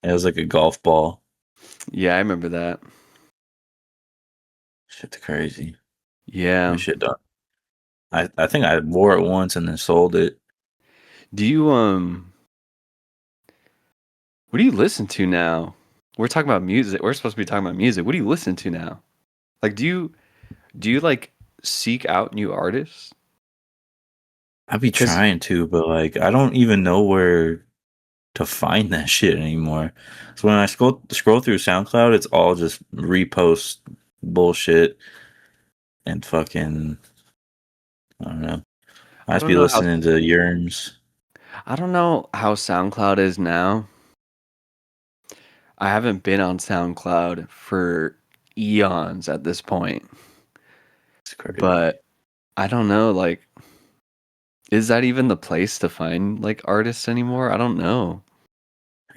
It was like a golf ball. Yeah, I remember that. Shit's crazy. That Yeah. shit done. I think I wore it once and then sold it. Do you what do you listen to now? We're talking about music. We're supposed to be talking about music. What do you listen to now? Like do you like seek out new artists? I be Cuz trying to, but like I don't even know where to find that shit anymore. So when I scroll through SoundCloud, it's all just repost bullshit and fucking I don't know. I I just don't be know how listening to Yerms. I don't know how SoundCloud is now. I haven't been on SoundCloud for eons at this point. It's crazy. But I don't know, like, is that even the place to find like artists anymore? I don't know.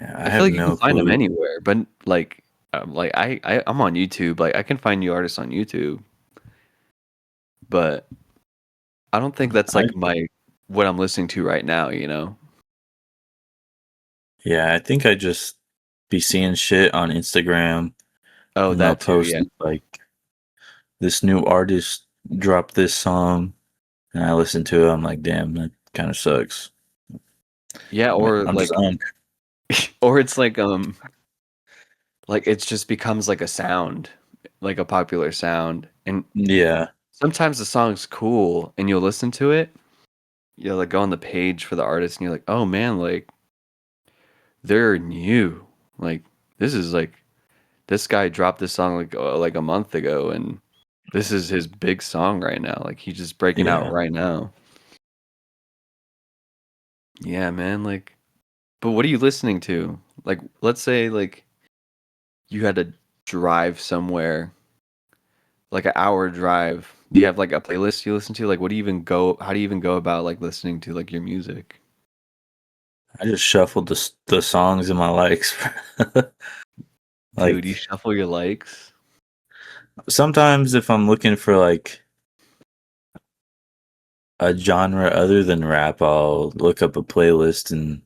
Yeah, I I feel have like you can no find them clue. anywhere, but like I'm on YouTube. Like I can find new artists on YouTube, but I don't think that's I like my what I'm listening to right now, you know? Yeah, I think I just be seeing shit on Instagram Oh, and they'll that too, post yeah. like this new artist dropped this song and I listen to it. I'm like, damn, that kind of sucks. Yeah, or I'm just like on. or it's like it just becomes like a sound, like a popular sound. And Yeah, sometimes the song's cool and you'll listen to it. You'll like go on the page for the artist and you're like, "Oh man, like they're new. Like this is like this guy dropped this song like a month ago and this is his big song right now. Like he's just breaking out yeah. right now." Yeah, man, like but what are you listening to? Like let's say like you had to drive somewhere, like an hour drive. Do you have like a playlist you listen to? Like what do you even go how do you even go about like listening to like your music? I just shuffled the songs in my likes. Dude, you Like shuffle your likes? sometimes if I'm looking for like a genre other than rap, I'll look up a playlist and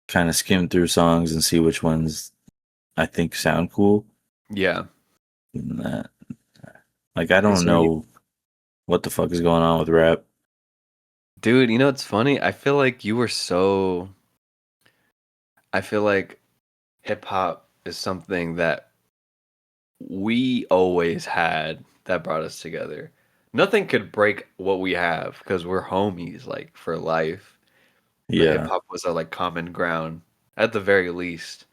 kind of skim through songs and see which ones I think sound cool. Yeah. And that, like I Is don't there any know what the fuck is going on with rap. Dude, you know what's funny? I feel like you were so I feel like hip hop is something that we always had that brought us together. Nothing could break what we have because we're homies like for life. But hip Yeah, hop was a like common ground at the very least.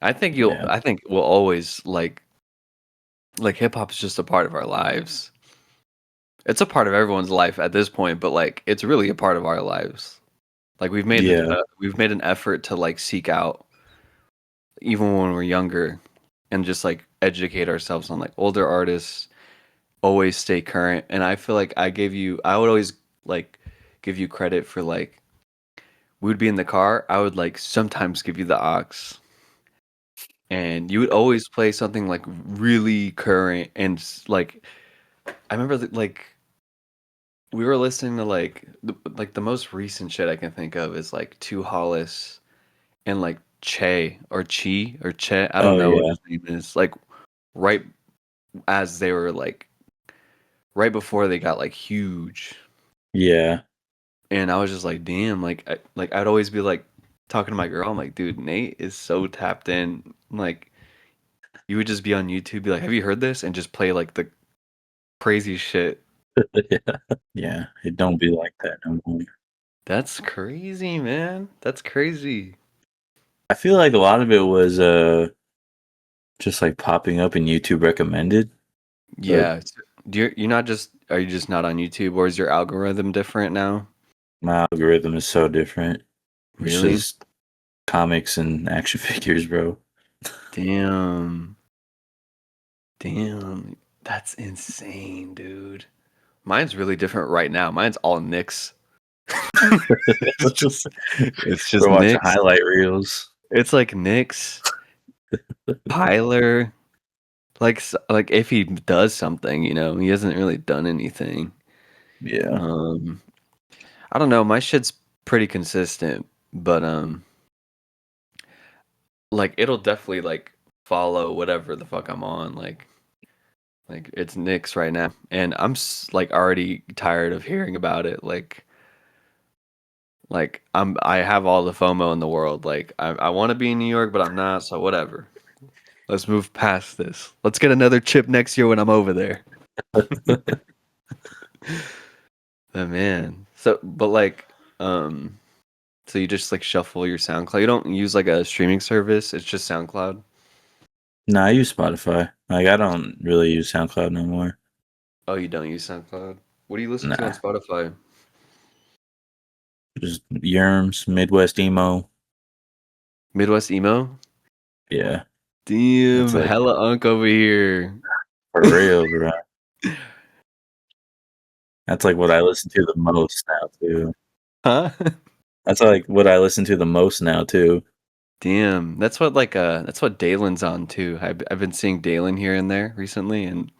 yeah, I think we'll always like hip hop is just a part of our lives. It's a part of everyone's life at this point, but like it's really a part of our lives. Like yeah, we've made an effort to like seek out even when we're younger and just like educate ourselves on like older artists, always stay current. And I feel like I would always like give you credit for like we would be in the car, I would like sometimes give you the aux and you would always play something like really current and like I remember like we were listening to like the most recent shit I can think of is like Two Hollis and like Che or Chi or Che, I don't oh know what yeah, his name is. Like right as they were like right before they got like huge, yeah. and I was just like, damn, like I'd always be like talking to my girl. I'm like, dude, Nate is so tapped in. Like you would just be on YouTube, be like, have you heard this, and just play like the crazy shit. Yeah, yeah. It don't be like that no more. That's crazy, man. That's crazy. I feel like a lot of it was just like popping up in YouTube recommended, but Yeah. You're not just are you just not on YouTube, or is your algorithm different now? my algorithm is so different. It's Really? just comics and action figures, bro. Damn. Damn. That's insane, dude. Mine's really different right now. Mine's all Knicks. It's just it's just We're watching Knicks. highlight reels. It's like Knicks, Tyler, like if he does something, you know, he hasn't really done anything. Yeah. Um, I don't know. My shit's pretty consistent, but like it'll definitely like follow whatever the fuck I'm on. Like it's Knicks right now, and like already tired of hearing about it. Like I have all the FOMO in the world. Like I want to be in New York, but I'm not. So whatever. Let's move past this. Let's get another chip next year when I'm over there. Oh, man. So, but like, so you just like shuffle your SoundCloud. You don't use like a streaming service. It's just SoundCloud. No, I use Spotify. Like I don't really use SoundCloud no more. Oh, you don't use SoundCloud. What do you listen to on Nah, Spotify? just Yerms, Midwest emo. Midwest emo. Yeah, Damn, that's like hella unk over here. for real, bro. That's like what I listen to the most now too. Huh? That's like what I listen to the most now too. Damn, that's what Dalen's on too. I've been seeing Dalen here and there recently, and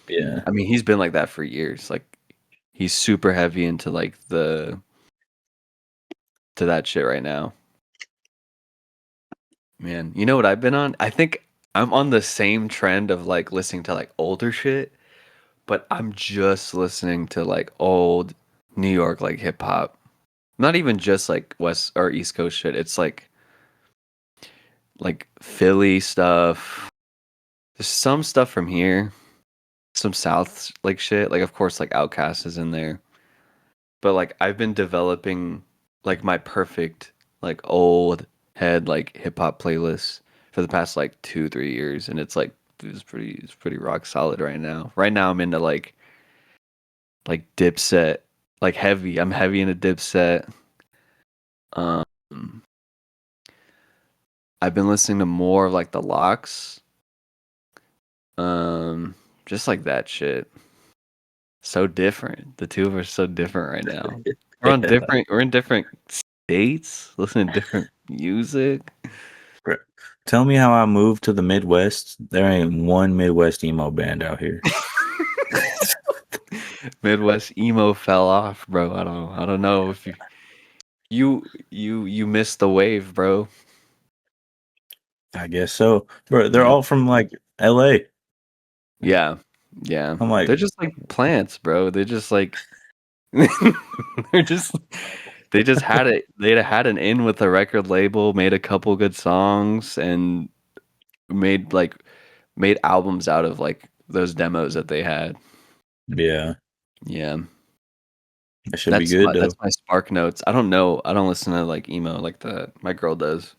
Yeah. I mean he's been like that for years. Like he's super heavy into like to that shit right now. Man, you know what I've been on? I think I'm on the same trend of like listening to like older shit, but I'm just listening to like old New York like hip hop. Not even just like West or East Coast shit. It's like Philly stuff. There's some stuff from here, some South like shit. Like of course like Outkast is in there. But like I've been developing like my perfect like old head like hip hop playlist for the past like 2 3 years, and it's like it's pretty rock solid right now. Right now I'm into like Dipset, like heavy. I'm heavy into Dipset. Um, I've been listening to more of like the Locks. Just like that shit. So different. The two of us are so different right now. Yeah. We're in different states, listening to different music. Bro. Tell me how I moved to the Midwest. There ain't one Midwest emo band out here. Midwest emo fell off, bro. I don't know if you missed the wave, bro. I guess so. Bro, they're Yeah. all from like LA. Yeah. Yeah. I'm like, They're just like plants, bro. They're just like they're just they just had it they had an in with a record label, made a couple good songs and made like made albums out of like those demos that they had. yeah, Yeah. that should be good That's though. my Spark Notes. I don't know. I don't listen to like emo like that. My girl does.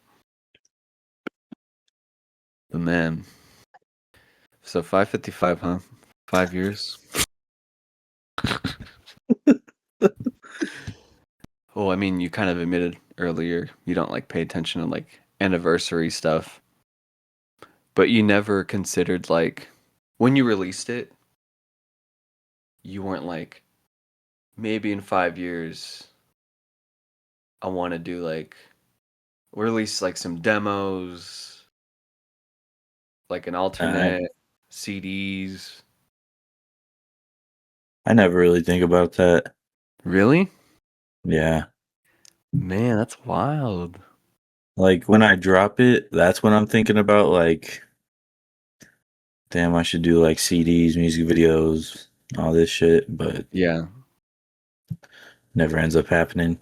But man. So 555, huh? 5 years. Oh, I mean, you kind of admitted earlier you don't like pay attention to like anniversary stuff, but you never considered like when you released it, you weren't like maybe in 5 years I want to do like release like some demos, like an I alternate CDs. I never really think about that. Really? Yeah. Man, that's wild. Like when I drop it, that's when I'm thinking about like, damn, I should do like CDs, music videos, all this shit, but Yeah. never ends up happening.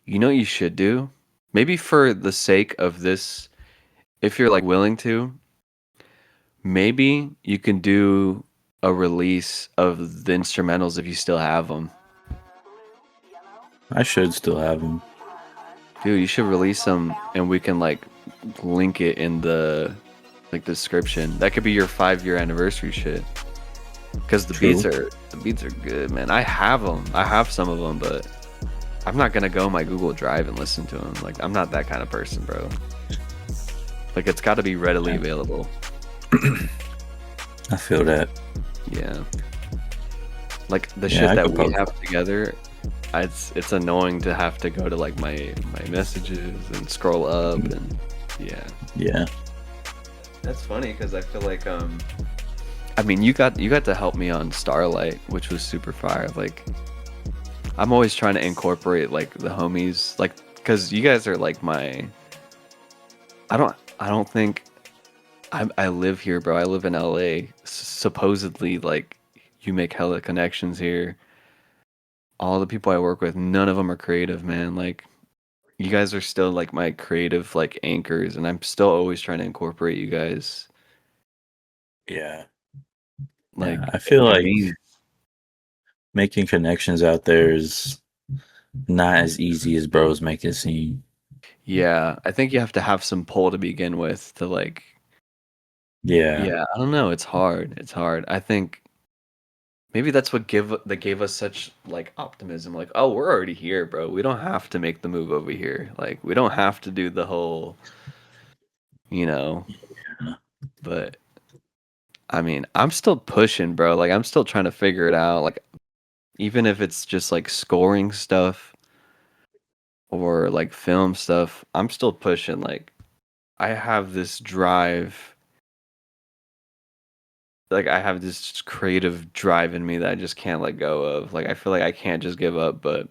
You know what you should do? Maybe for the sake of this, if you're like willing to, maybe you can do a release of the instrumentals if you still have them. I should still have them. Dude, you should release them and we can like link it in the like description. That could be your 5 year anniversary shit. Cuz True. the beats are good, man. I have them. I have some of them, but I'm not going to go on my Google Drive and listen to them. Like I'm not that kind of person, bro. Like it's got to be readily Yeah. available. I feel that. Yeah. Like the Yeah, shit I that could we probably. have together, it's annoying to have to go to like my messages and scroll up and yeah. Yeah. That's funny because I feel like I mean you got to help me on Starlight, which was super fire. Like I'm always trying to incorporate like the homies, like because you guys are like my. I don't think I live here, bro. I live in LA. Supposedly, like you make hella connections here. All the people I work with, none of them are creative, man. Like you guys are still like my creative like anchors, and I'm still always trying to incorporate you guys Yeah. Yeah. like I feel in like veins. making connections out there is not as easy as bros make it seem. Yeah, I think you have to have some pull to begin with to like. Yeah. Yeah, I don't know. It's hard. It's hard. I think maybe that's what give that gave us such like optimism. Like, oh, we're already here, bro. We don't have to make the move over here. Like, we don't have to do the whole, you know. But I mean, I'm still pushing, bro. Like, I'm still trying to figure it out. Like, even if it's just like scoring stuff or like film stuff, I'm still pushing. Like, I have this drive. Like, I have this creative drive in me that I just can't let go of. Like, I feel like I can't just give up, but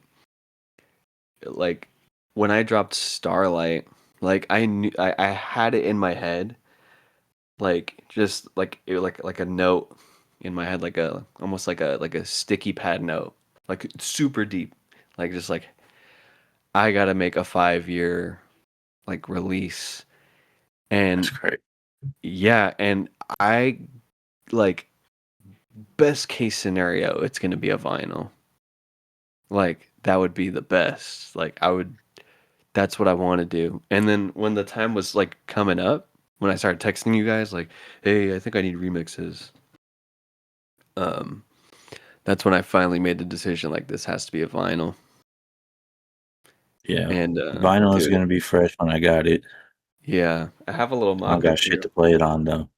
like when I dropped Starlight, like I knew I had it in my head, like just like like a note in my head, like a almost like a sticky pad note, like super deep, like just like I gotta make a 5 year like release, That's and great. yeah, and I like best case scenario, it's gonna be a vinyl, like that would be the best, like I would that's what I want to do. And then when the time was like coming up, when I started texting you guys like, "Hey, I think I need remixes." Um, that's when I finally made the decision like this has to be a vinyl. Yeah. And Vinyl is dude, gonna be fresh when I got it. yeah, I have a little I don't got mock-up shit here. to play it on though.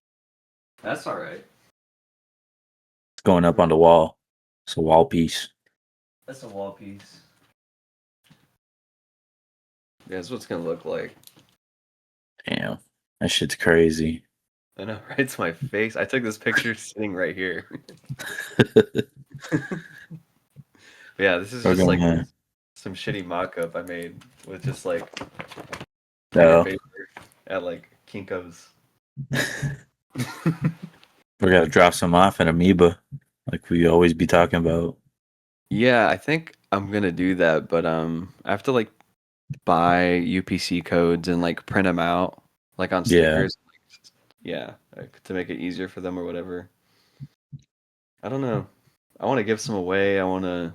That's all right. It's going up on the wall. It's a wall piece. That's a wall piece. Yeah, that's what it's gonna look like. Damn. That shit's crazy. I know, right? It's my face. I took this picture sitting right here. But yeah, this is We're just like gonna some shitty mock-up I made with just like pen and no. paper at like Kinko's. We gotta drop some off at Amoeba, like we always be talking about. Yeah, I think I'm gonna do that, but I have to like buy UPC codes and like print them out like on Yeah. stickers. Yeah, like, to make it easier for them or whatever. I don't know. I want to give some away. I want to.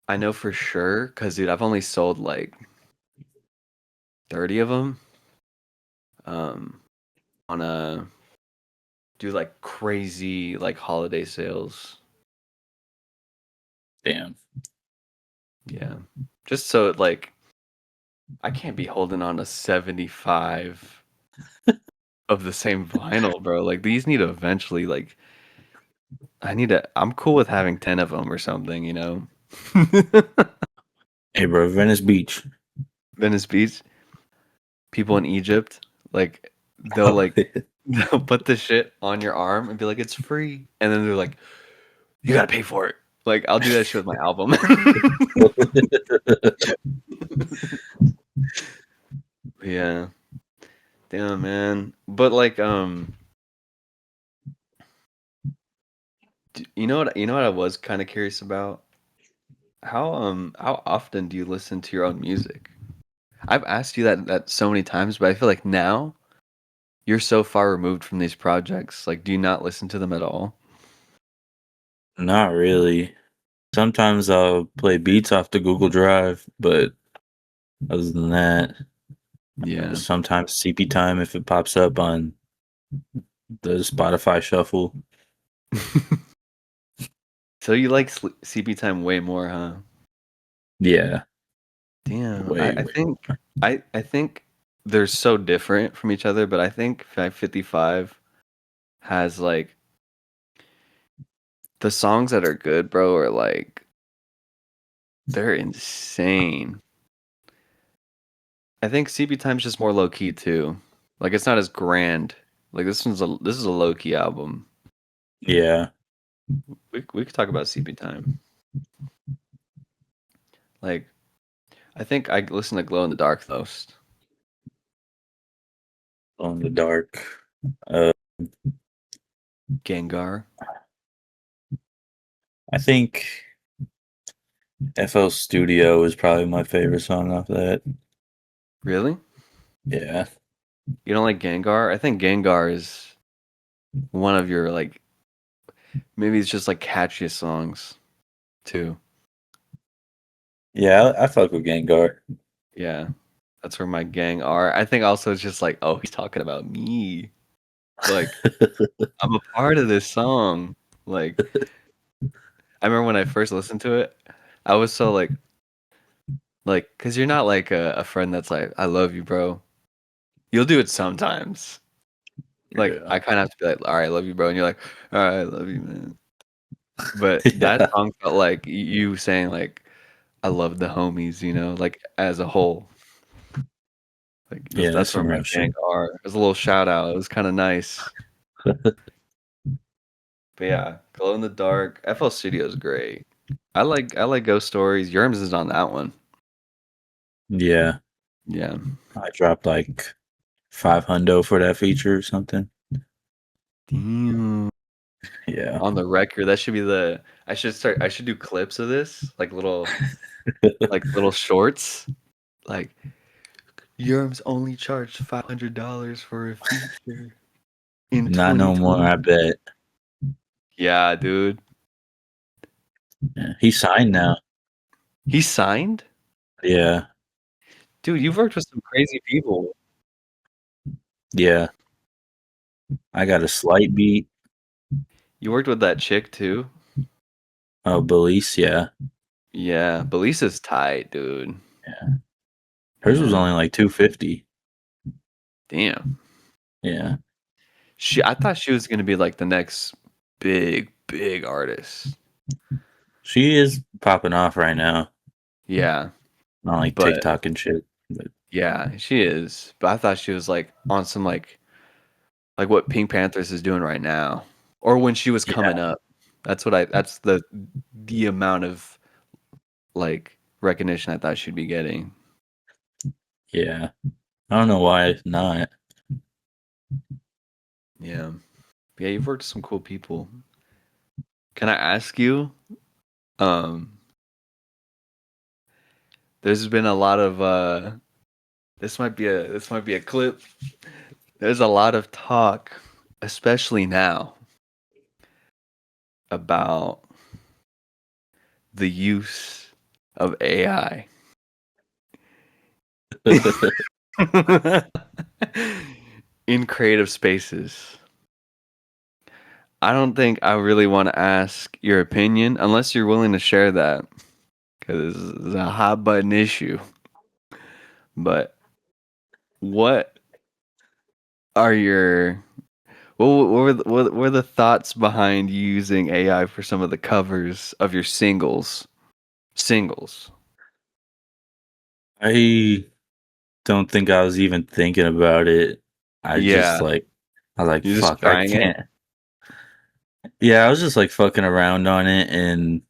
I know for sure because dude, I've only sold like 30 of them. Um, on a do like crazy like holiday sales. Damn. Yeah, just so like I can't be holding on to 75 of the same vinyl, bro. Like these need to eventually like I need to I'm cool with having 10 of them or something, you know. Hey bro, Venice Beach. Venice Beach, people in Egypt, like they'll Oh, like they'll put the shit on your arm and be like it's free, and then they're like you got to pay for it. Like I'll do that shit with my album. Yeah. Damn, man. But like you know what I was kind of curious about? How often do you listen to your own music? I've asked you that so many times, but I feel like now you're so far removed from these projects. Like, do you not listen to them at all? not really. Sometimes I'll play beats off the Google Drive, but other than that, Yeah. sometimes CP time if it pops up on the Spotify shuffle. So you like CP time way more, huh? Yeah, Damn. way, I way think more. I think they're so different from each other, but I think 555 has like the songs that are good, bro, are like they're insane. I think CP Time's just more low key too. Like it's not as grand. Like this is a low key album. Yeah, We could talk about CP Time. Like I think I listen to Glow in the Dark the most. On the dark. Uh, Gengar. I think FL Studio is probably my favorite song off that. Really? Yeah. You don't like Gengar? I think Gengar is one of your like maybe it's just like catchiest songs too. Yeah, I fuck with Gengar. Yeah. That's where my gang are. I think also it's just like, oh, he's talking about me. Like, I'm a part of this song. Like, I remember when I first listened to it, I was so like, cause you're not like a friend that's like, I love you, bro. You'll do it sometimes. Like, Yeah. I kind of have to be like, all right, I love you, bro. And you're like, all right, I love you, man. But that Yeah. song felt like you saying like, I love the homies, like as a whole. Like, Yeah, that's that's where some my real gang shit. are. It was a little shout out. It was kind of nice. But yeah, Glow in the Dark. FL Studio is great. I like Ghost Stories. Yerms is on that one. Yeah. Yeah. I dropped like 500 for that feature or something. Damn. Yeah. On the record, that should be the. I should do clips of this, like little shorts. Like Yerms only charged $500 for a feature in Not no more, I 2020. bet. Yeah, dude. Yeah. He signed now. He signed? Yeah. Dude, you've worked with some crazy people. Yeah. I got a slight beat. You worked with that chick too? Oh, Belize, yeah. Yeah, Belisa's tight, dude. Yeah. Hers was Yeah. only like 250. Damn. Yeah. I thought she was gonna be like the next big artist. She is popping off right now. Yeah, Not like but TikTok and shit. But yeah, she is. But I thought she was like on some like what Pink Panthers is doing right now, or when she was yeah, coming up. That's the amount of like recognition I thought she'd be getting. yeah. I don't know why not. Yeah, yeah. You've worked with some cool people. Can I ask you? Um, there's been a lot of this might be a clip. There's a lot of talk, especially now, about the use of AI in creative spaces. I don't think I really want to ask your opinion unless you're willing to share that because this is a hot button issue. But what are your what were the thoughts behind using AI for some of the covers of your singles? Singles. I don't think I was even thinking about it. Yeah, I was like, you're just fuck, I trying it. can't. Yeah, I was just like fucking around on it and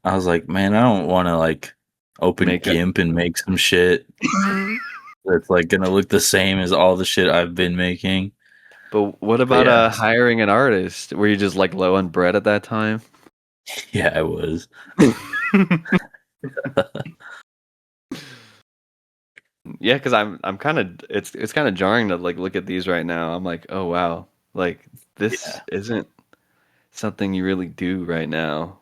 I was like, man, I don't want to like open Make it. GIMP and make some shit that's like gonna look the same as all the shit I've been making. But what But about yeah, hiring an artist? Were you just like low on bread at that time? yeah, I was. Yeah, because I'm kind of it's kind of jarring to like look at these right now. I'm like, oh wow, like this Yeah, isn't something you really do right now.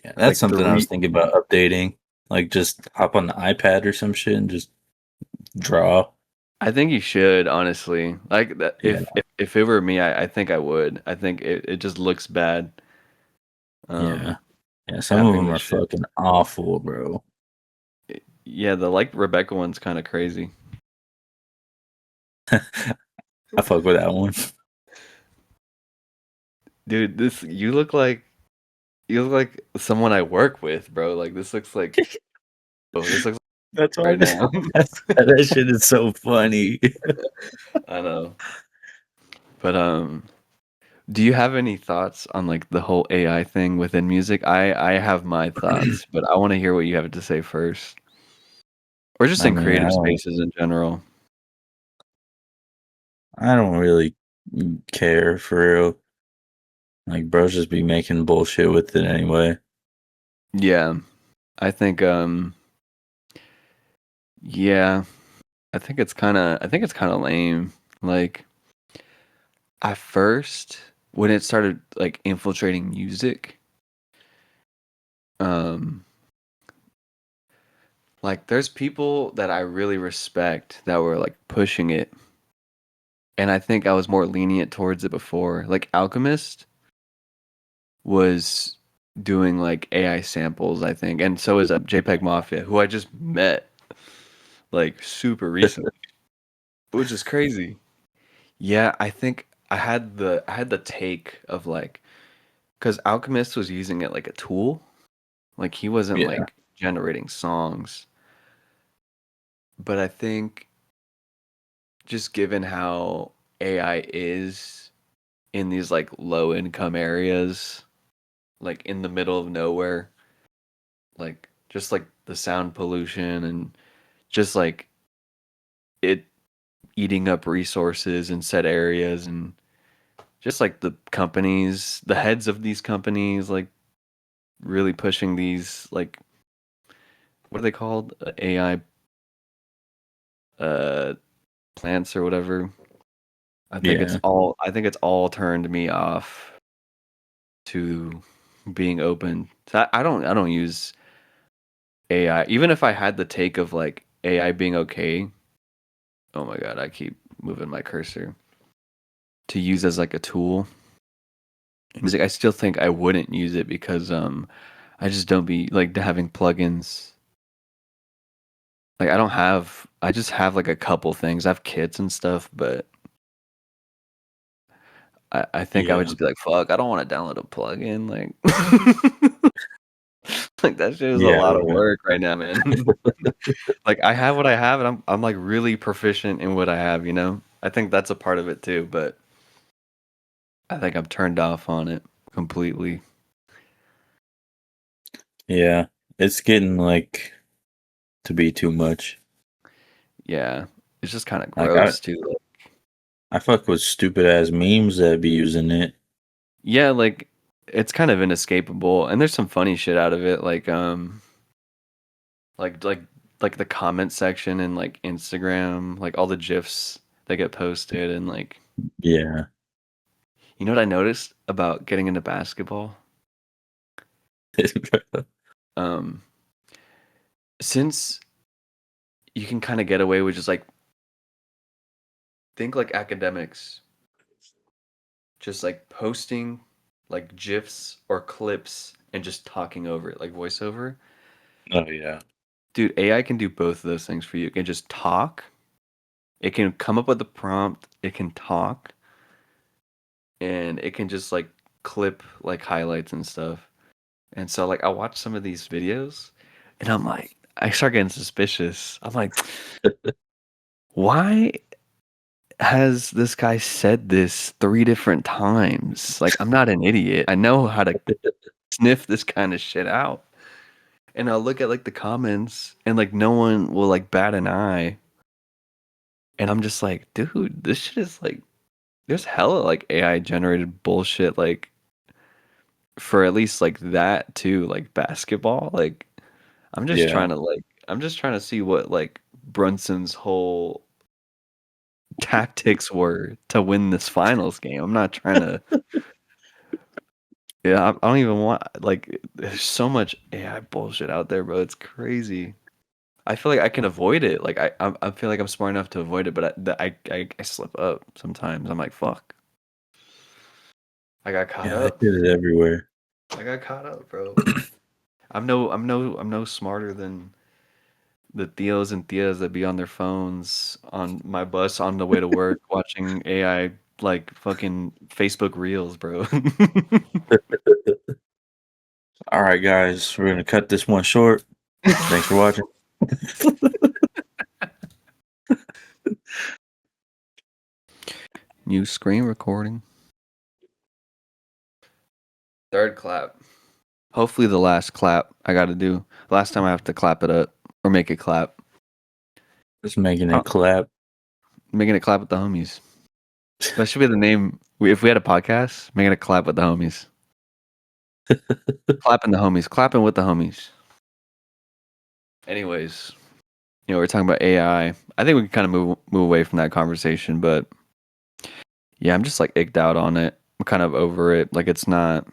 yeah, that's Like the something I was re thinking about updating. Like just hop on the iPad or some shit and just draw. I think you should honestly like that. Yeah, If it were me, I think I would. I think it just looks bad. yeah, Um, yeah. Some of tapping them the are shit. fucking awful, bro. Yeah, the like Rebecca one's kind of crazy, I fuck with that one. dude. You look like someone I work with, bro. Like this looks like this looks That's like why right now. that shit is so funny. I know. But Do you have any thoughts on like the whole AI thing within music? I have my thoughts, but I want to hear what you have to say first. Or just I in mean, creative spaces in general. I don't really care for real. Like, bros just be making bullshit with it anyway. Yeah. I think yeah, I think it's kind of lame. Like at first when it started like infiltrating music, um like there's people that I really respect that were like pushing it, and I think I was more lenient towards it before. Like Alchemist was doing like AI samples, I think, and so is JPEG Mafia, who I just met like super recently, which is crazy. Yeah, I think I had the take of like because Alchemist was using it like a tool, like he wasn't Yeah, like generating songs, but I think just given how AI is in these like low income areas, like in the middle of nowhere, like just like the sound pollution and just like it eating up resources in said areas, and just like the companies, the heads of these companies, like really pushing these like what are they called? AI uh plants or whatever. yeah. I think it's all turned me off to being open. So I don't use AI. Even if I had the take of like AI being okay. Oh my god, I keep moving my cursor to use as like a tool. Music, I still think I wouldn't use it because I just don't be like having plugins. Like I just have like a couple things. I have kits and stuff, but I think I would Yeah, just be like, fuck, I don't want to download a plugin. Like like that shit is a yeah, lot of right. work right now, man. Like I have what I have and I'm like really proficient in what I have, you know? I think that's a part of it too, but I think I'm turned off on it completely. Yeah. It's getting like to be too much. Yeah. It's just kind of Like I, gross too. I fuck with stupid ass memes that be using it. Yeah, like it's kind of inescapable, and there's some funny shit out of it, like like the comment section and like Instagram, like all the gifs that get posted, and like Yeah. you know what I noticed about getting into basketball? Um, since you can kind of get away with just like think like academics, just like posting like gifs or clips and just talking over it, like voiceover. Oh yeah. Dude, AI can do both of those things for you. It can just talk. It can come up with a prompt, it can talk, and it can just like clip like highlights and stuff. And so like I watch some of these videos and I'm like I start getting suspicious. I'm like, why has this guy said this 3 different times? Like I'm not an idiot. I know how to sniff this kind of shit out. And I'll look at like the comments and like no one will like bat an eye. And I'm just like, dude, this shit is like there's hella like AI generated bullshit like for at least like that too, like basketball. Like Yeah. I'm just trying to see what like Brunson's whole tactics were to win this finals game. I'm not trying to yeah, I don't even want like there's so much AI bullshit out there, bro. It's crazy. I feel like I can avoid it. Like I feel like I'm smart enough to avoid it, but I slip up sometimes. I'm like, fuck. I got caught Yeah, that up. shit is everywhere. I got caught up, bro. I'm no smarter than the Theos and Theas that be on their phones on my bus on the way to work watching AI like fucking Facebook Reels, bro. All right, guys, we're gonna cut this one short. Thanks for watching. New screen recording. Third clap. Hopefully the last clap I got to do. Last time I have to clap it up or make it clap. Just making Uh, it clap. Making it clap with the homies. That should be the name. If we had a podcast, making it clap with the homies. Clapping the homies. Clapping with the homies. Anyways, we're talking about AI. I think we can kind of move away from that conversation, but yeah, I'm just like icked out on it. I'm kind of over it. Like it's not.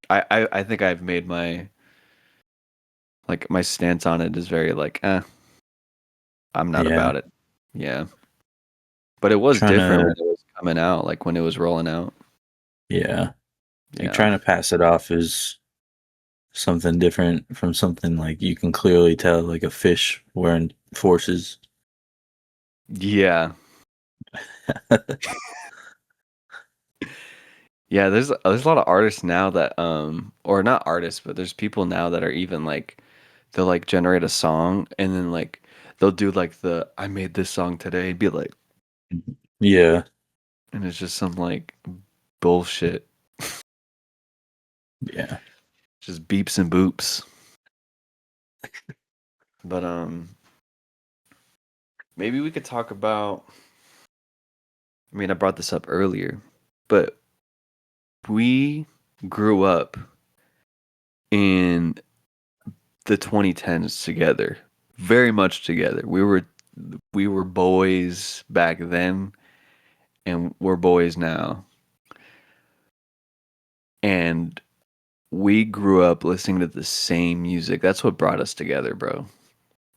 I think I've made my stance on it is very like, I'm not Yeah. about it. Yeah. But it was Trying different when to it was coming out, like when it was rolling out. yeah. Like Yeah. trying to pass it off as something different from something like you can clearly tell like a fish wearing forces. Yeah. Yeah, there's a lot of artists now that or not artists, but there's people now that are even like they'll like generate a song and then like they'll do like the I made this song today and be like Yeah. and it's just some like bullshit. Yeah. Just beeps and boops. But maybe we could talk about I mean, I brought this up earlier, but we grew up in the 2010s together, very much together. We were boys back then, and we're boys now. And we grew up listening to the same music. That's what brought us together, bro.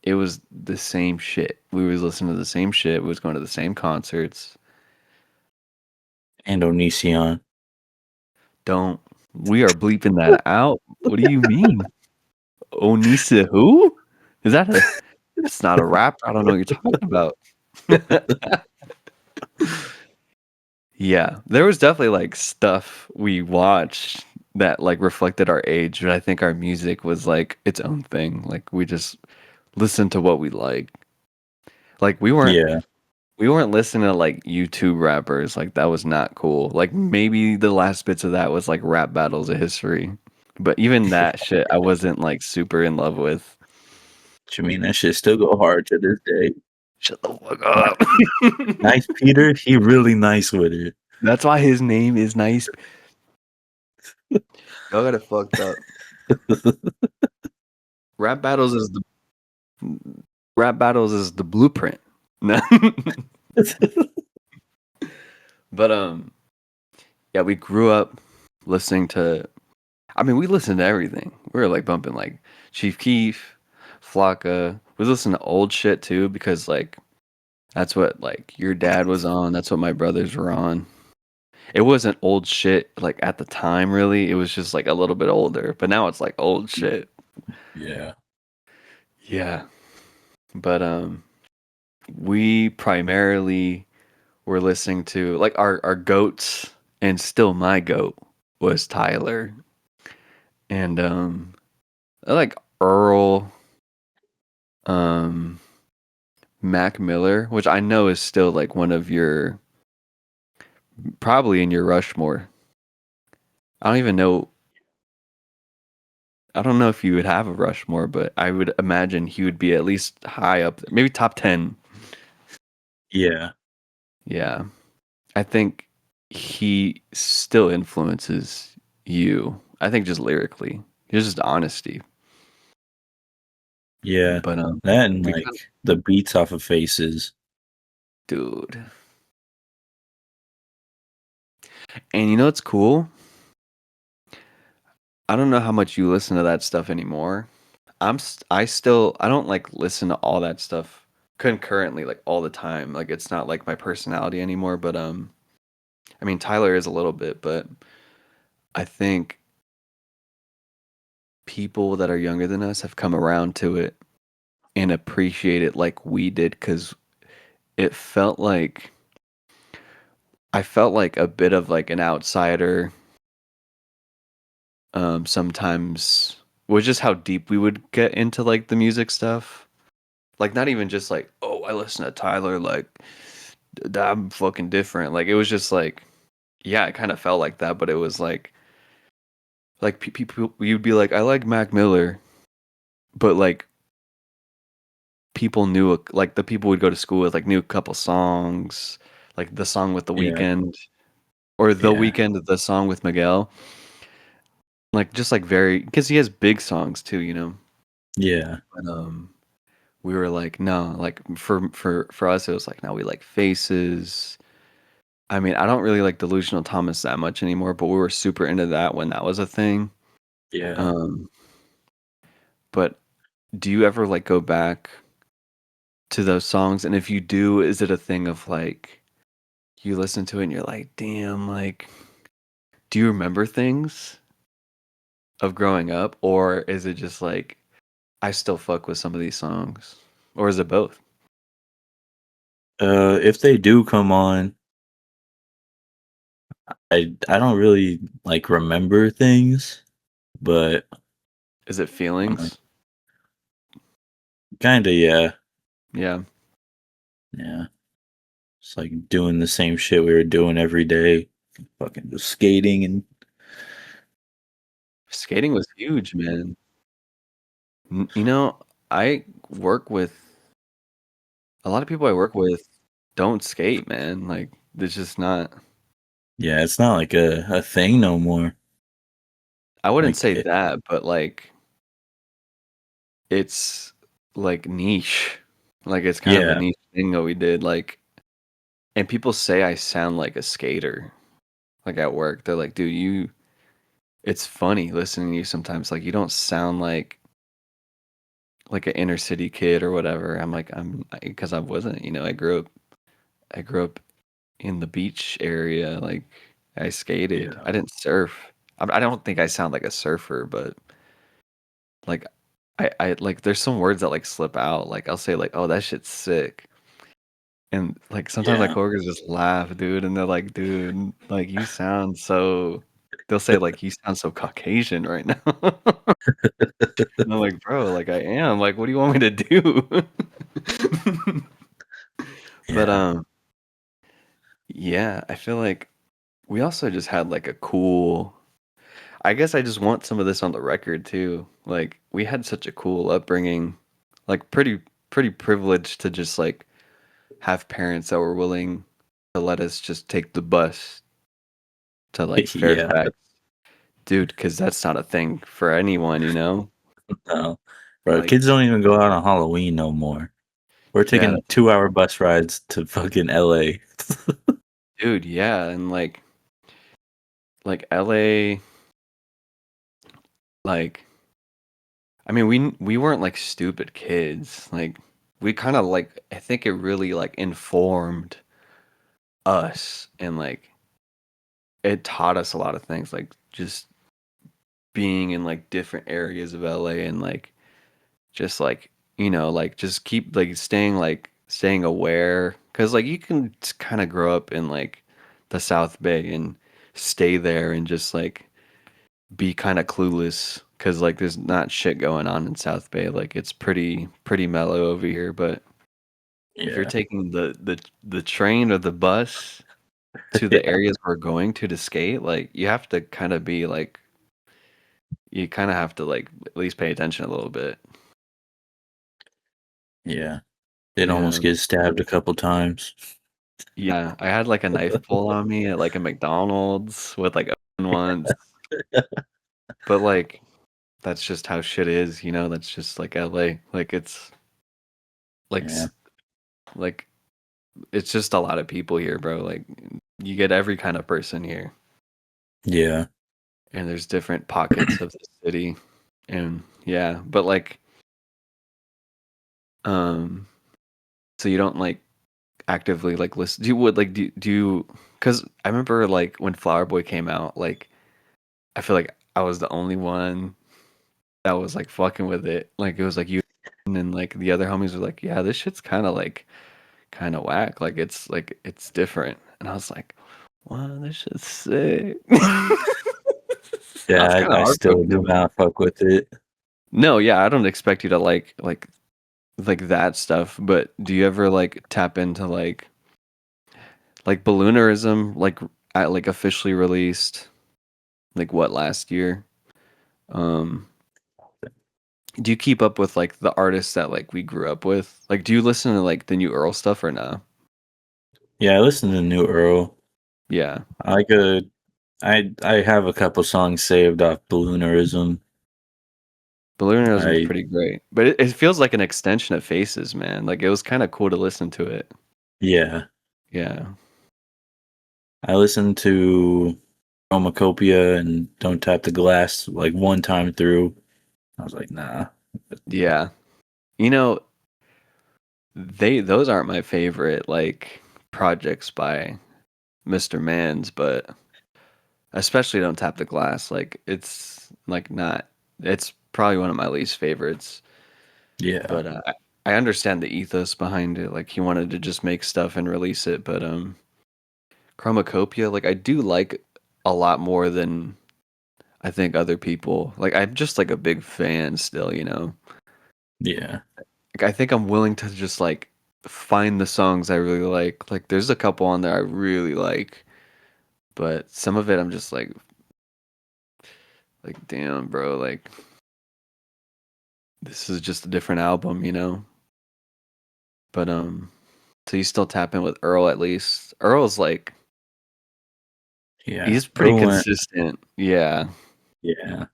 It was the same shit. We was listening to the same shit. We was going to the same concerts. And Onision. Don't we are bleeping that out? What do you mean? Onisa who? Is that a It's not a rapper. I don't know what you're talking about. Yeah, there was definitely like stuff we watched that like reflected our age, but I think our music was like its own thing. Like we just listened to what we like. Like Yeah. we weren't listening to like YouTube rappers. Like that was not cool. Like maybe the last bits of that was like rap battles of history. But even that shit I wasn't like super in love with. What you mean that shit still go hard to this day. Shut the fuck Nice up. Peter, he really nice with it. That's why his name is Nice. Y'all got it fucked up. Rap battles is the Rap battles is the blueprint. No. But yeah, we grew up listening to I mean, we listened to everything. We were like bumping like Chief Keef, Flocka. We listened to old shit too because like that's what like your dad was on, that's what my brothers were on. It wasn't old shit like at the time really. It was just like a little bit older, but now it's like old shit. Yeah. Yeah. But we primarily were listening to like our goats and still my goat was Tyler and I like Earl, um Mac Miller, which I know is still like one of your probably in your Rushmore. I don't even know I don't know if you would have a Rushmore, but I would imagine he would be at least high up there, maybe top 10. Yeah. Yeah. I think he still influences you. I think just lyrically. It's just honesty. Yeah. But That and we like kind of the beats off of Faces. dude. And you know what's cool? I don't know how much you listen to that stuff anymore. I don't like listen to all that stuff concurrently like all the time. Like it's not like my personality anymore, but I mean Tyler is a little bit, but I think people that are younger than us have come around to it and appreciate it like we did cuz it felt like I felt like a bit of like an outsider sometimes was just how deep we would get into like the music stuff. Like not even just like, oh, I listen to Tyler like I'm fucking different. Like it was just like yeah, it kind of felt like that, but it was like like people, you'd be like, I like Mac Miller, but like people knew like the people would go to school with like knew a couple songs, like the song with the Yeah, weekend or the yeah, weekend the song with Miguel, like just like very because he has big songs too, you know. yeah, But we were like, no, like for us, it was like, no, we like Faces. I mean, I don't really like Delusional Thomas that much anymore, but we were super into that when that was a thing. yeah. Um, but do you ever like go back to those songs? And if you do, is it a thing of like you listen to it and you're like, damn, like, do you remember things of growing up, or is it just like I still fuck with some of these songs, or is it both? If they do come on, I don't really like remember things, but Is it I'm feelings? kind of yeah, Yeah, yeah. It's like doing the same shit we were doing every day, fucking just skating and skating was huge, man. You know, I work with a lot of people I work with don't skate, man. Like, it's just not. yeah. It's not like a thing no more. I wouldn't Like say that, but like, it's like niche. Like, it's kind of a yeah, niche thing that we did. Like, and people say I sound like a skater, like at work. They're like, dude, you, it's funny listening to you sometimes. Like, you don't sound like an inner city kid or whatever. I'm like, because I wasn't, you know, I grew up in the beach area. Like, I skated. yeah, I didn't surf. I don't think I sound like a surfer, but like, I like, there's some words that like slip out. Like, I'll say like, oh, that shit's sick. And like sometimes my yeah. coworkers just laugh, dude, and they're like, dude, like you sound so they'll say like you sound so Caucasian right now. And I'm like, bro, like I am. Like, what do you want me to do? But Yeah, yeah, I feel like we also just had like a cool I guess I just want some of this on the record too. Like we had such a cool upbringing. Like pretty privileged to just like have parents that were willing to let us just take the bus to like yeah. Fairfax. Dude, because that's not a thing for anyone, you know? No, bro, Like, kids don't even go out on Halloween no more. We're yeah, taking 2 hour bus rides to fucking LA. dude, yeah, and like LA, like I mean, we weren't like stupid kids. Like we kind of like I think it really like informed us and like it taught us a lot of things, like just being in like different areas of LA and like just like you know like just keep like staying aware because like you can kind of grow up in like the South Bay and stay there and just like be kind of clueless because like there's not shit going on in South Bay, like it's pretty mellow over here, but if you're Yeah, taking the train or the bus to the yeah, areas we're going to skate, like you have to kind of be like you kind of have to like at least pay attention a little bit. yeah. Did Yeah. almost get stabbed a couple times. Yeah, I had like a knife pull on me at like a McDonald's with like open once, but like that's just how shit is, you know. That's just like LA. Like it's like Yeah, like it's just a lot of people here, bro. Like you get every kind of person here, yeah, and there's different pockets of the city, and yeah, but like um, so you don't like actively like listen. Do you would like do you? Because I remember like when Flower Boy came out, like I feel like I was the only one that was like fucking with it. Like it was like you and then like the other homies were like, yeah, this shit's kind of whack. Like it's different. And I was like, wow, this shit's sick. I was yeah. kind of I still heartbroken do about it. not fuck with it. No, yeah, I don't expect you to like that stuff, but do you ever like tap into like balloonerism like at like officially released like what last year? Um, do you keep up with like the artists that like we grew up with? Like, do you listen to like the new Earl stuff or no? Yeah, I listen to New Earl. Yeah, I could I have a couple songs saved off Balloonerism. Balloonerism's I pretty great, but it feels like an extension of Faces, man. Like it was kind of cool to listen to it. yeah. Yeah, I listened to Chromacopia and Don't Tap the Glass like one time through. I was like, nah. yeah. You know, they those aren't my favorite like projects by Mr. Mans, but especially Don't Tap the Glass. Like it's like not. It's probably one of my least favorites. Yeah. But I understand the ethos behind it. Like he wanted to just make stuff and release it. But Chromacopia, like I do like a lot more than I think other people. Like I'm just like a big fan still. You know. Yeah. Like I think I'm willing to just like find the songs I really like. Like there's a couple on there I really like, but some of it I'm just like damn, bro. Like this is just a different album. You know. But so you still tap in with Earl at least. Earl's like Yeah. he's pretty Earl went consistent. Yeah. yeah.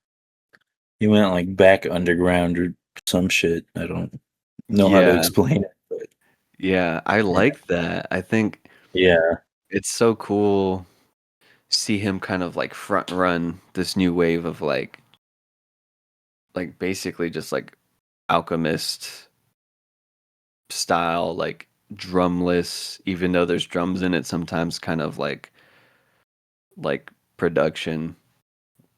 He went like back underground or some shit. I don't know how to Yeah. explain it, but Yeah. I yeah. like that. I think Yeah. it's so cool see him kind of like front run this new wave of like basically just like Alchemist style, like drumless, even though there's drums in it sometimes kind of like production.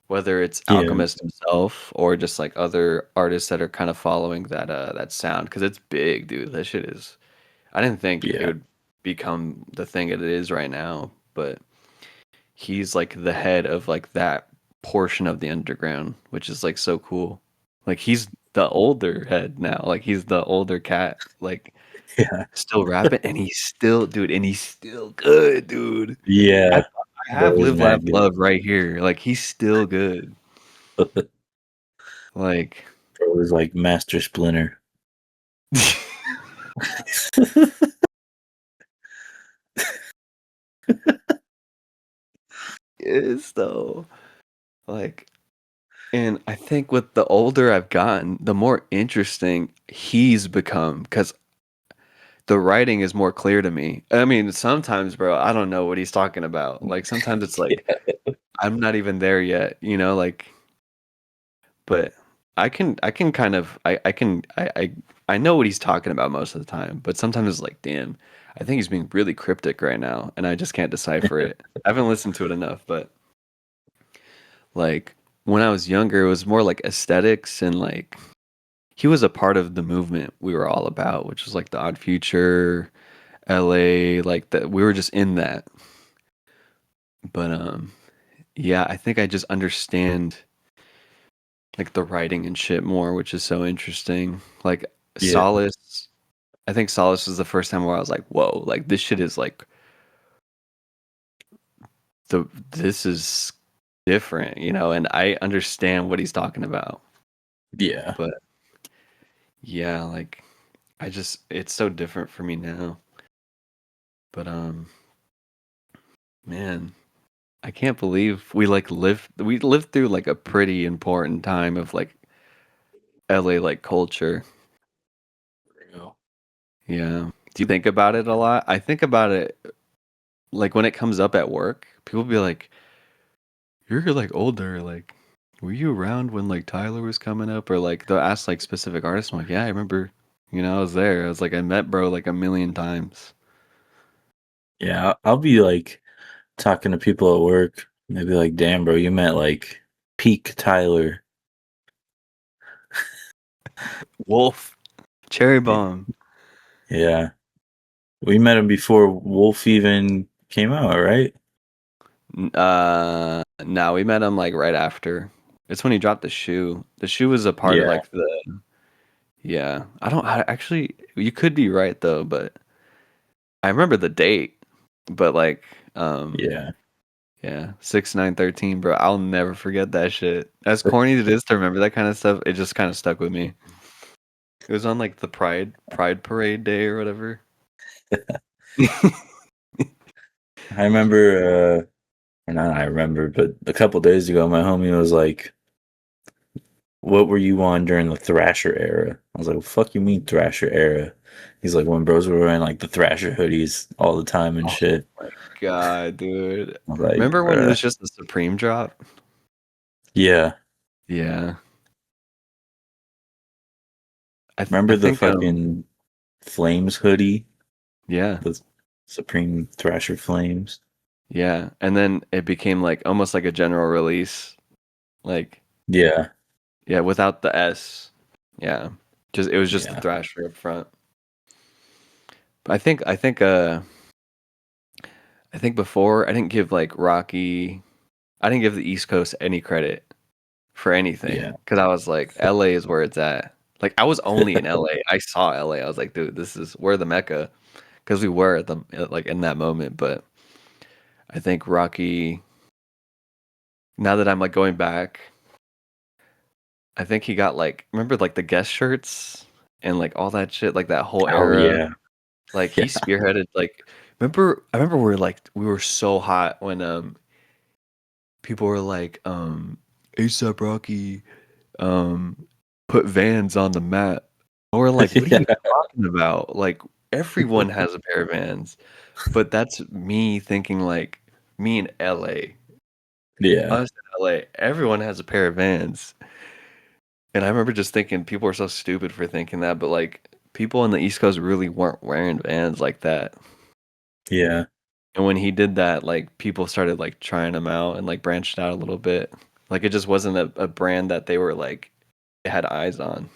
Whether it's Yeah. Alchemist himself or just like other artists that are kind of following that sound because it's big, dude. That shit is. I didn't think it Yeah. would become the thing it is right now, but he's like the head of like that portion of the underground, which is like so cool. Like he's the older head now. Like he's the older cat. Like Yeah. still rapping, and he's still, dude, and he's still good, dude. I, Yeah. I have Bro is Live Laugh mad good. Love right here. Like he's still good. Like Bro is like Master Splinter. is though. Like, and I think with the older I've gotten, the more interesting he's become because the writing is more clear to me. I mean, sometimes, bro, I don't know what he's talking about. Like sometimes it's like Yeah. I'm not even there yet, you know, like but I can kind of I know what he's talking about most of the time, but sometimes it's like, damn, I think he's being really cryptic right now and I just can't decipher it. I haven't listened to it enough, but like when I was younger, it was more like aesthetics and like he was a part of the movement we were all about, which was like the Odd Future, LA, like that we were just in that. But yeah, I think I just understand like the writing and shit more, which is so interesting. Like Yeah. Solace, I think Solace was the first time where I was like, whoa, like this shit is like this is different, you know, and I understand what he's talking about. Yeah. But yeah, like I just it's so different for me now. But man, I can't believe we lived through like a pretty important time of like LA like culture. Yeah. Do you think about it a lot? I think about it like when it comes up at work, people be like, "You're like older, like were you around when like Tyler was coming up?" Or like they'll ask like specific artists. I'm like, "Yeah, I remember, you know, I was there. I was like I met bro like a million times." Yeah. I'll be like talking to people at work. And they'd be like, damn, bro, you met like peak Tyler. Wolf, Cherry Bomb. Yeah. We met him before Wolf even came out, right? No, we met him like right after. It's when he dropped the shoe. The shoe was a part of Yeah. like the yeah. Actually you could be right though, but I remember the date. But like um Yeah. Yeah, 6 9 13, bro. I'll never forget that shit. As corny as it is to remember that kind of stuff, it just kind of stuck with me. It was on like the Pride Parade day or whatever. I remember, or not I remember, but a couple days ago, my homie was like, "What were you on during the Thrasher era?" I was like, "What the fuck you mean Thrasher era?" He's like, "When bros were wearing like the Thrasher hoodies all the time and Oh shit." my god, dude. I was like, Remember when it "Bruh." was just the Supreme drop? Yeah. Yeah. I Remember the think fucking Flames hoodie? yeah. The Supreme Thrasher Flames? Yeah. And then it became like almost like a general release. Like Yeah. yeah, without the S. Yeah. Just it was just the Yeah. Thrasher up front. But I think before I didn't give like Rocky I didn't give the East Coast any credit for anything Yeah. because I was like, LA is where it's at. Like I was only in LA. I saw LA. I was like, dude, this is we're the Mecca because we were at the like in that moment. But I think Rocky. Now that I'm like going back, I think he got like remember like the guest shirts and like all that shit, like that whole Oh era. yeah. Like he Yeah. spearheaded. Like I remember we were so hot when people were like ASAP Rocky put Vans on the map. Or like, what are you Yeah. talking about? Like everyone has a pair of Vans. But that's me thinking like me in LA. Yeah. Us in LA, everyone has a pair of Vans. And I remember just thinking people were so stupid for thinking that, but like people on the East Coast really weren't wearing Vans like that. Yeah. And when he did that, like people started like trying them out and like branched out a little bit. Like it just wasn't a brand that they were like had eyes on.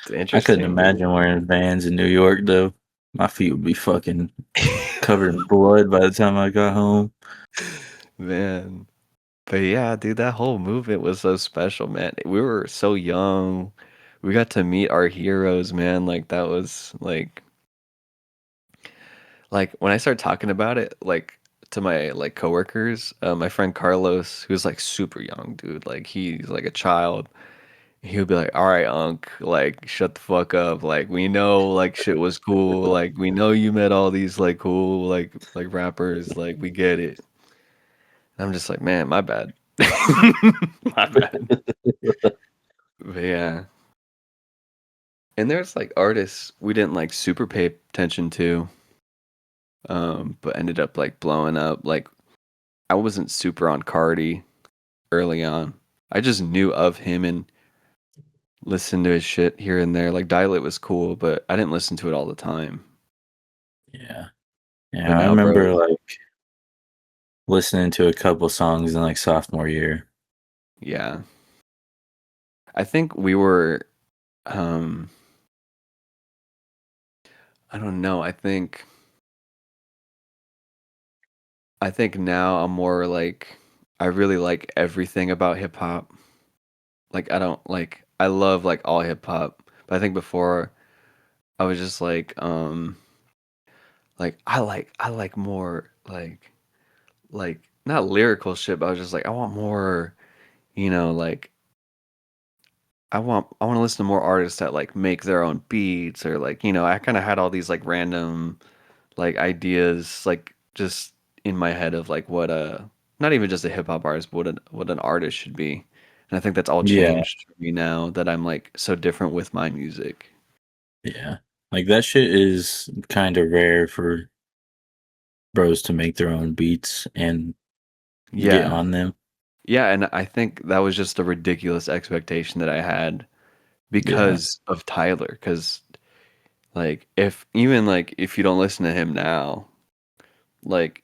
It's I couldn't interesting, dude. imagine wearing Vans in New York though. My feet would be fucking covered in blood by the time I got home. Man. But yeah, dude, that whole movement was so special, man. We were so young. We got to meet our heroes, man. Like that was like when I started talking about it, like to my like coworkers, my friend Carlos, who's like super young, dude. Like he's like a child. He would be like, "All right, Unc, like shut the fuck up. Like we know like shit was cool. Like we know you met all these like cool like rappers. Like we get it." And I'm just like, "Man, my bad." My bad. But yeah. And there's like artists we didn't like super pay attention to, but ended up like blowing up. Like I wasn't super on Cardi early on. I just knew of him and listened to his shit here and there. Like Dilate was cool, but I didn't listen to it all the time. Yeah. But Yeah. I now, bro, remember like listening to a couple songs in like sophomore year. yeah. I think we were um I don't know. I think now I'm more like I really like everything about hip hop. Like I don't like I love like all hip hop. But I think before I was just like I like more like not lyrical shit, but I was just like I want more, like I want to listen to more artists that like make their own beats or like, I kind of had all these like random like ideas like just in my head of like what a not even just a hip hop artist, but what an artist should be. And I think that's all Yeah. changed for me now that I'm like so different with my music. Yeah. Like that shit is kind of rare for bros to make their own beats and get Yeah. on them. Yeah, and I think that was just a ridiculous expectation that I had Yeah. because of Tyler. Because like if you don't listen to him now, like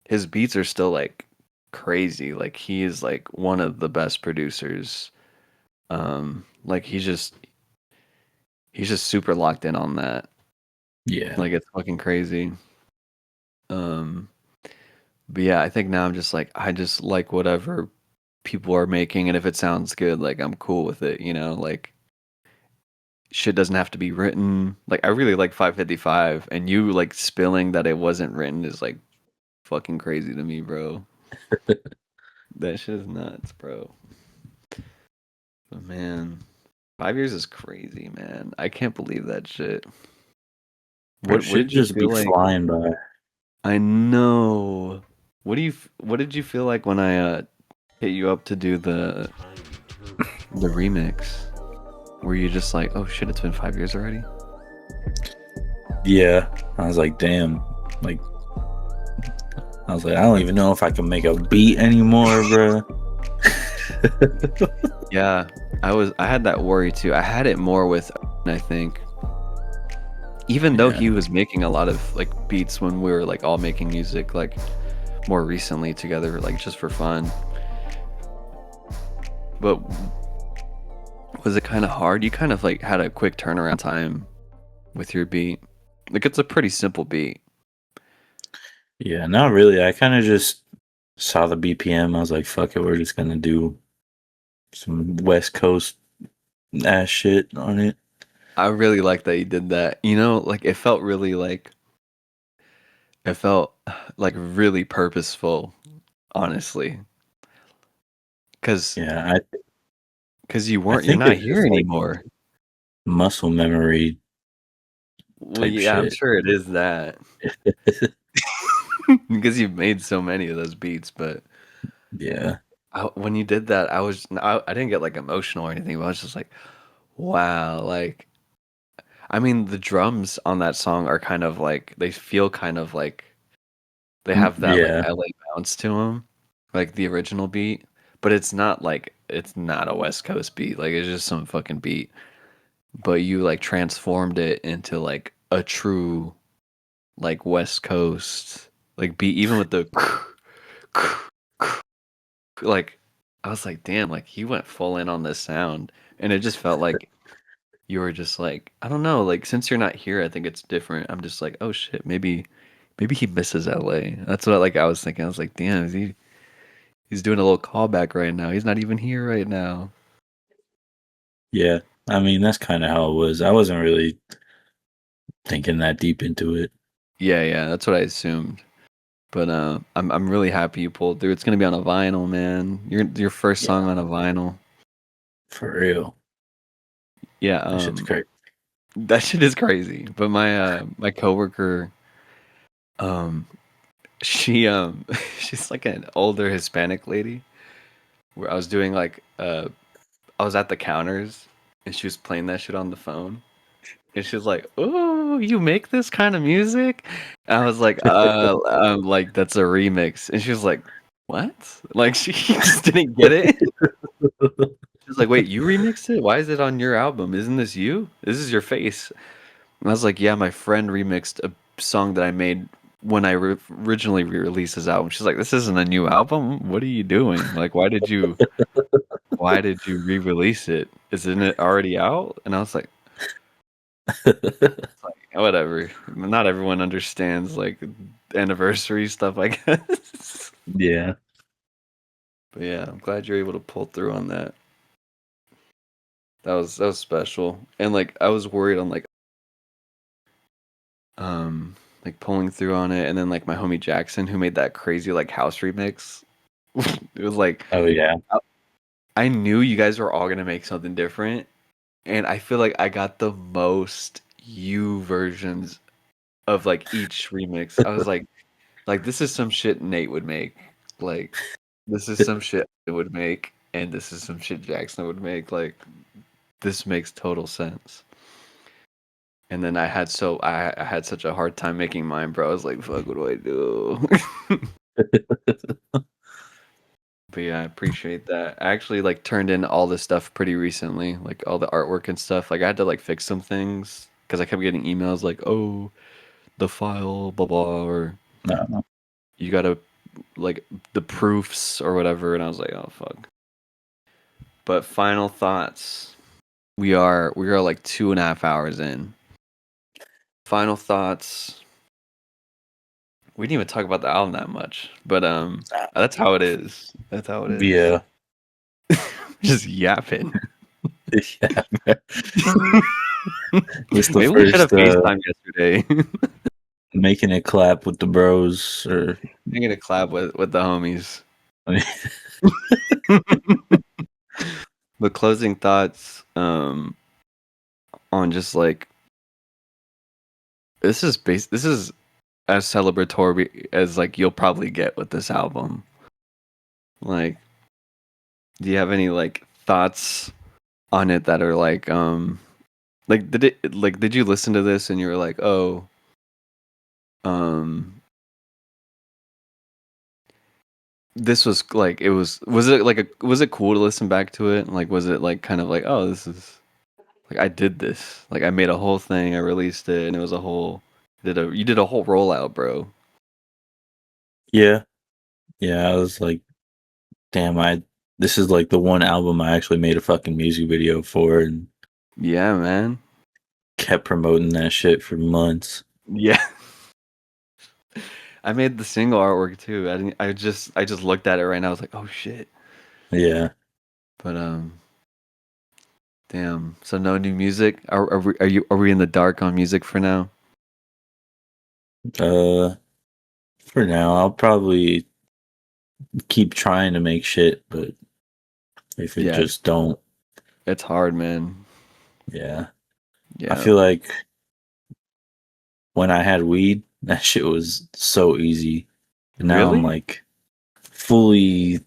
his beats are still like crazy. Like he is like one of the best producers. Like he's just super locked in on that. Yeah. Like it's fucking crazy. Um, but yeah, I think now I'm just like I just like whatever people are making, and if it sounds good, like I'm cool with it. Like shit doesn't have to be written. Like I really like 555, and you like spilling that it wasn't written is like fucking crazy to me, bro. That shit is nuts, bro. But man, 5 years is crazy, man. I can't believe that shit. Bro, What shit did you just be feel like? flying by. I know. What did you feel like when I hit you up to do the remix? Were you just like, oh shit, it's been 5 years already? Yeah, I was like, damn. Like, I was like, I don't even know if I can make a beat anymore, bro. Yeah, I had that worry too. I had it more with, I think, even though Yeah, he was making a lot of like beats when we were like all making music like more recently together, like just for fun. But was it kind of hard? You kind of like had a quick turnaround time with your beat. Like it's a pretty simple beat. yeah, not really. I kind of just saw the BPM. I was like, fuck it, we're just gonna do some West Coast ass shit on it. I really like that you did that. You know, like it felt like really purposeful, honestly. Cause Yeah, cause I you're think not it's here just like anymore. muscle memory Well, type yeah, I'm shit. sure it is that. Because you've made so many of those beats, but Yeah, when you did that, I didn't get like emotional or anything, but I was just like, wow, like I mean, the drums on that song are kind of like they feel kind of like they have that like yeah, LA bounce to them, like the original beat, but it's not a West Coast beat. Like it's just some fucking beat, but you like transformed it into like a true like West Coast like beat, even with the like I was like, damn, like he went full in on this sound, and it just felt like you were just like, I don't know, like since you're not here, I think it's different. I'm just like, oh shit, maybe he misses LA. That's what like I was thinking. I was like, damn, he's doing a little callback right now. He's not even here right now. yeah. I mean, that's kind of how it was. I wasn't really thinking that deep into it. Yeah, yeah, that's what I assumed. But I'm really happy you pulled through. It's gonna be on a vinyl, man. Your first song Yeah, on a vinyl. for real. Yeah, That shit's great. that shit is crazy. But my coworker, um, she she's like an older Hispanic lady. Where I was doing like I was at the counters and she was playing that shit on the phone. And she was like, "Oh, you make this kind of music?" And I was like that's a remix." And she was like, "What?" Like she just didn't get it. She was like, "Wait, you remixed it? Why is it on your album? Isn't this you? This is your face." And I was like, "Yeah, my friend remixed a song that I made when I originally re-released his album." She's like, "This isn't a new album. What are you doing? Like, why did you re-release it? Isn't it already out?" And I was like, whatever. Not everyone understands like anniversary stuff, I guess. Yeah. But yeah, I'm glad you're able to pull through on that. That was special. And like I was worried on um like pulling through on it, and then like my homie Jackson who made that crazy like house remix. It was like Oh yeah. I knew you guys were all gonna make something different, and I feel like I got the most you versions of like each remix. I was like this is some shit Nate would make. Like this is some shit I would make, and this is some shit Jackson would make. Like this makes total sense. And then I had such a hard time making mine, bro. I was like, fuck, what do I do? But yeah, I appreciate that. I actually like turned in all this stuff pretty recently, like all the artwork and stuff. Like I had to like fix some things because I kept getting emails like, "Oh, the file, blah blah," or No. "You gotta like the proofs or whatever," and I was like, "Oh fuck." But final thoughts. We are like 2.5 hours in. Final thoughts. We didn't even talk about the album that much, but that's how it is. That's how it is. Yeah. Just yapping. Yeah. It's the Maybe we should have first FaceTime yesterday. making it clap with the bros, or Making a collab with the homies. But closing thoughts on just like this is as celebratory as like you'll probably get with this album. Like, do you have any like thoughts on it that are like did you listen to this and you were like, "Oh, um this was like was it like a was it cool to listen back to it? Like was it like kind of like, "Oh, this is like I did this. Like I made a whole thing, I released it and it was a whole you did a whole rollout, bro." yeah, yeah. I was like, damn, this is like the one album I actually made a fucking music video for, and Yeah, man. kept promoting that shit for months. Yeah. I made the single artwork too. I just looked at it right now. I was like, "Oh shit." Yeah. But damn. So no new music? Are we in the dark on music for now? Uh, for now, I'll probably keep trying to make shit, but if it Yeah, just don't, it's hard, man. yeah. I Yeah. feel like when I had weed, that shit was so easy. Now I'm Really? like fully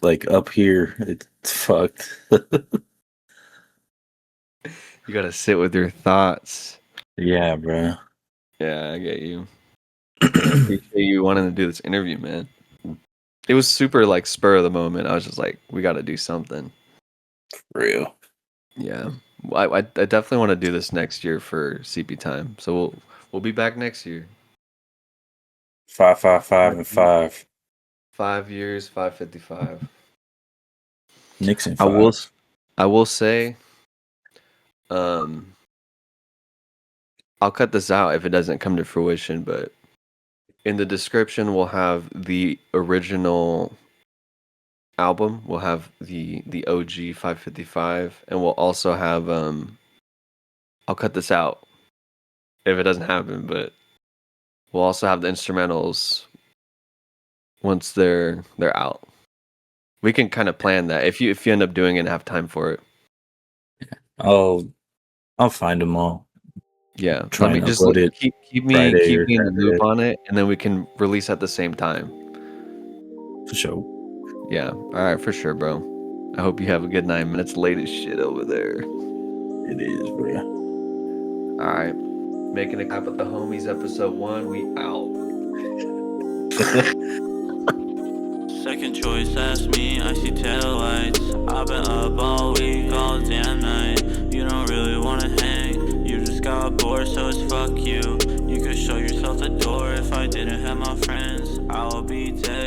like up here. It's fucked. You gotta sit with your thoughts. Yeah, bro. Yeah, I get you. But I appreciate you wanting to do this interview, man. It was super like spur of the moment. I was just like, we gotta do something. Real. Yeah. I definitely want to do this next year for CP time. So we'll be back next year. 555 5 and 5. 5 years, 555. Nixon I will 5. I will say, um, I'll cut this out if it doesn't come to fruition, but in the description we'll have the original album. We'll have the OG 555, and we'll also have I'll cut this out if it doesn't happen, but we'll also have the instrumentals once they're out. We can kind of plan that if you end up doing it and have time for it. I'll I'll find them all. Yeah, let Try me and just upload it Friday keep or me in the loop Saturday on it, and then we can release at the same time. for sure. Yeah, all right, for sure, bro. I hope you have a good night, man. It's late as shit over there. It is, bro. All right, making a clap with the homies, episode 1. We out. Second choice, that's me, I see taillights. I've been up all week, all damn night. You don't really wanna hang, you just got bored, so it's fuck you. You could show yourself the door if I didn't have my friends, I would be dead.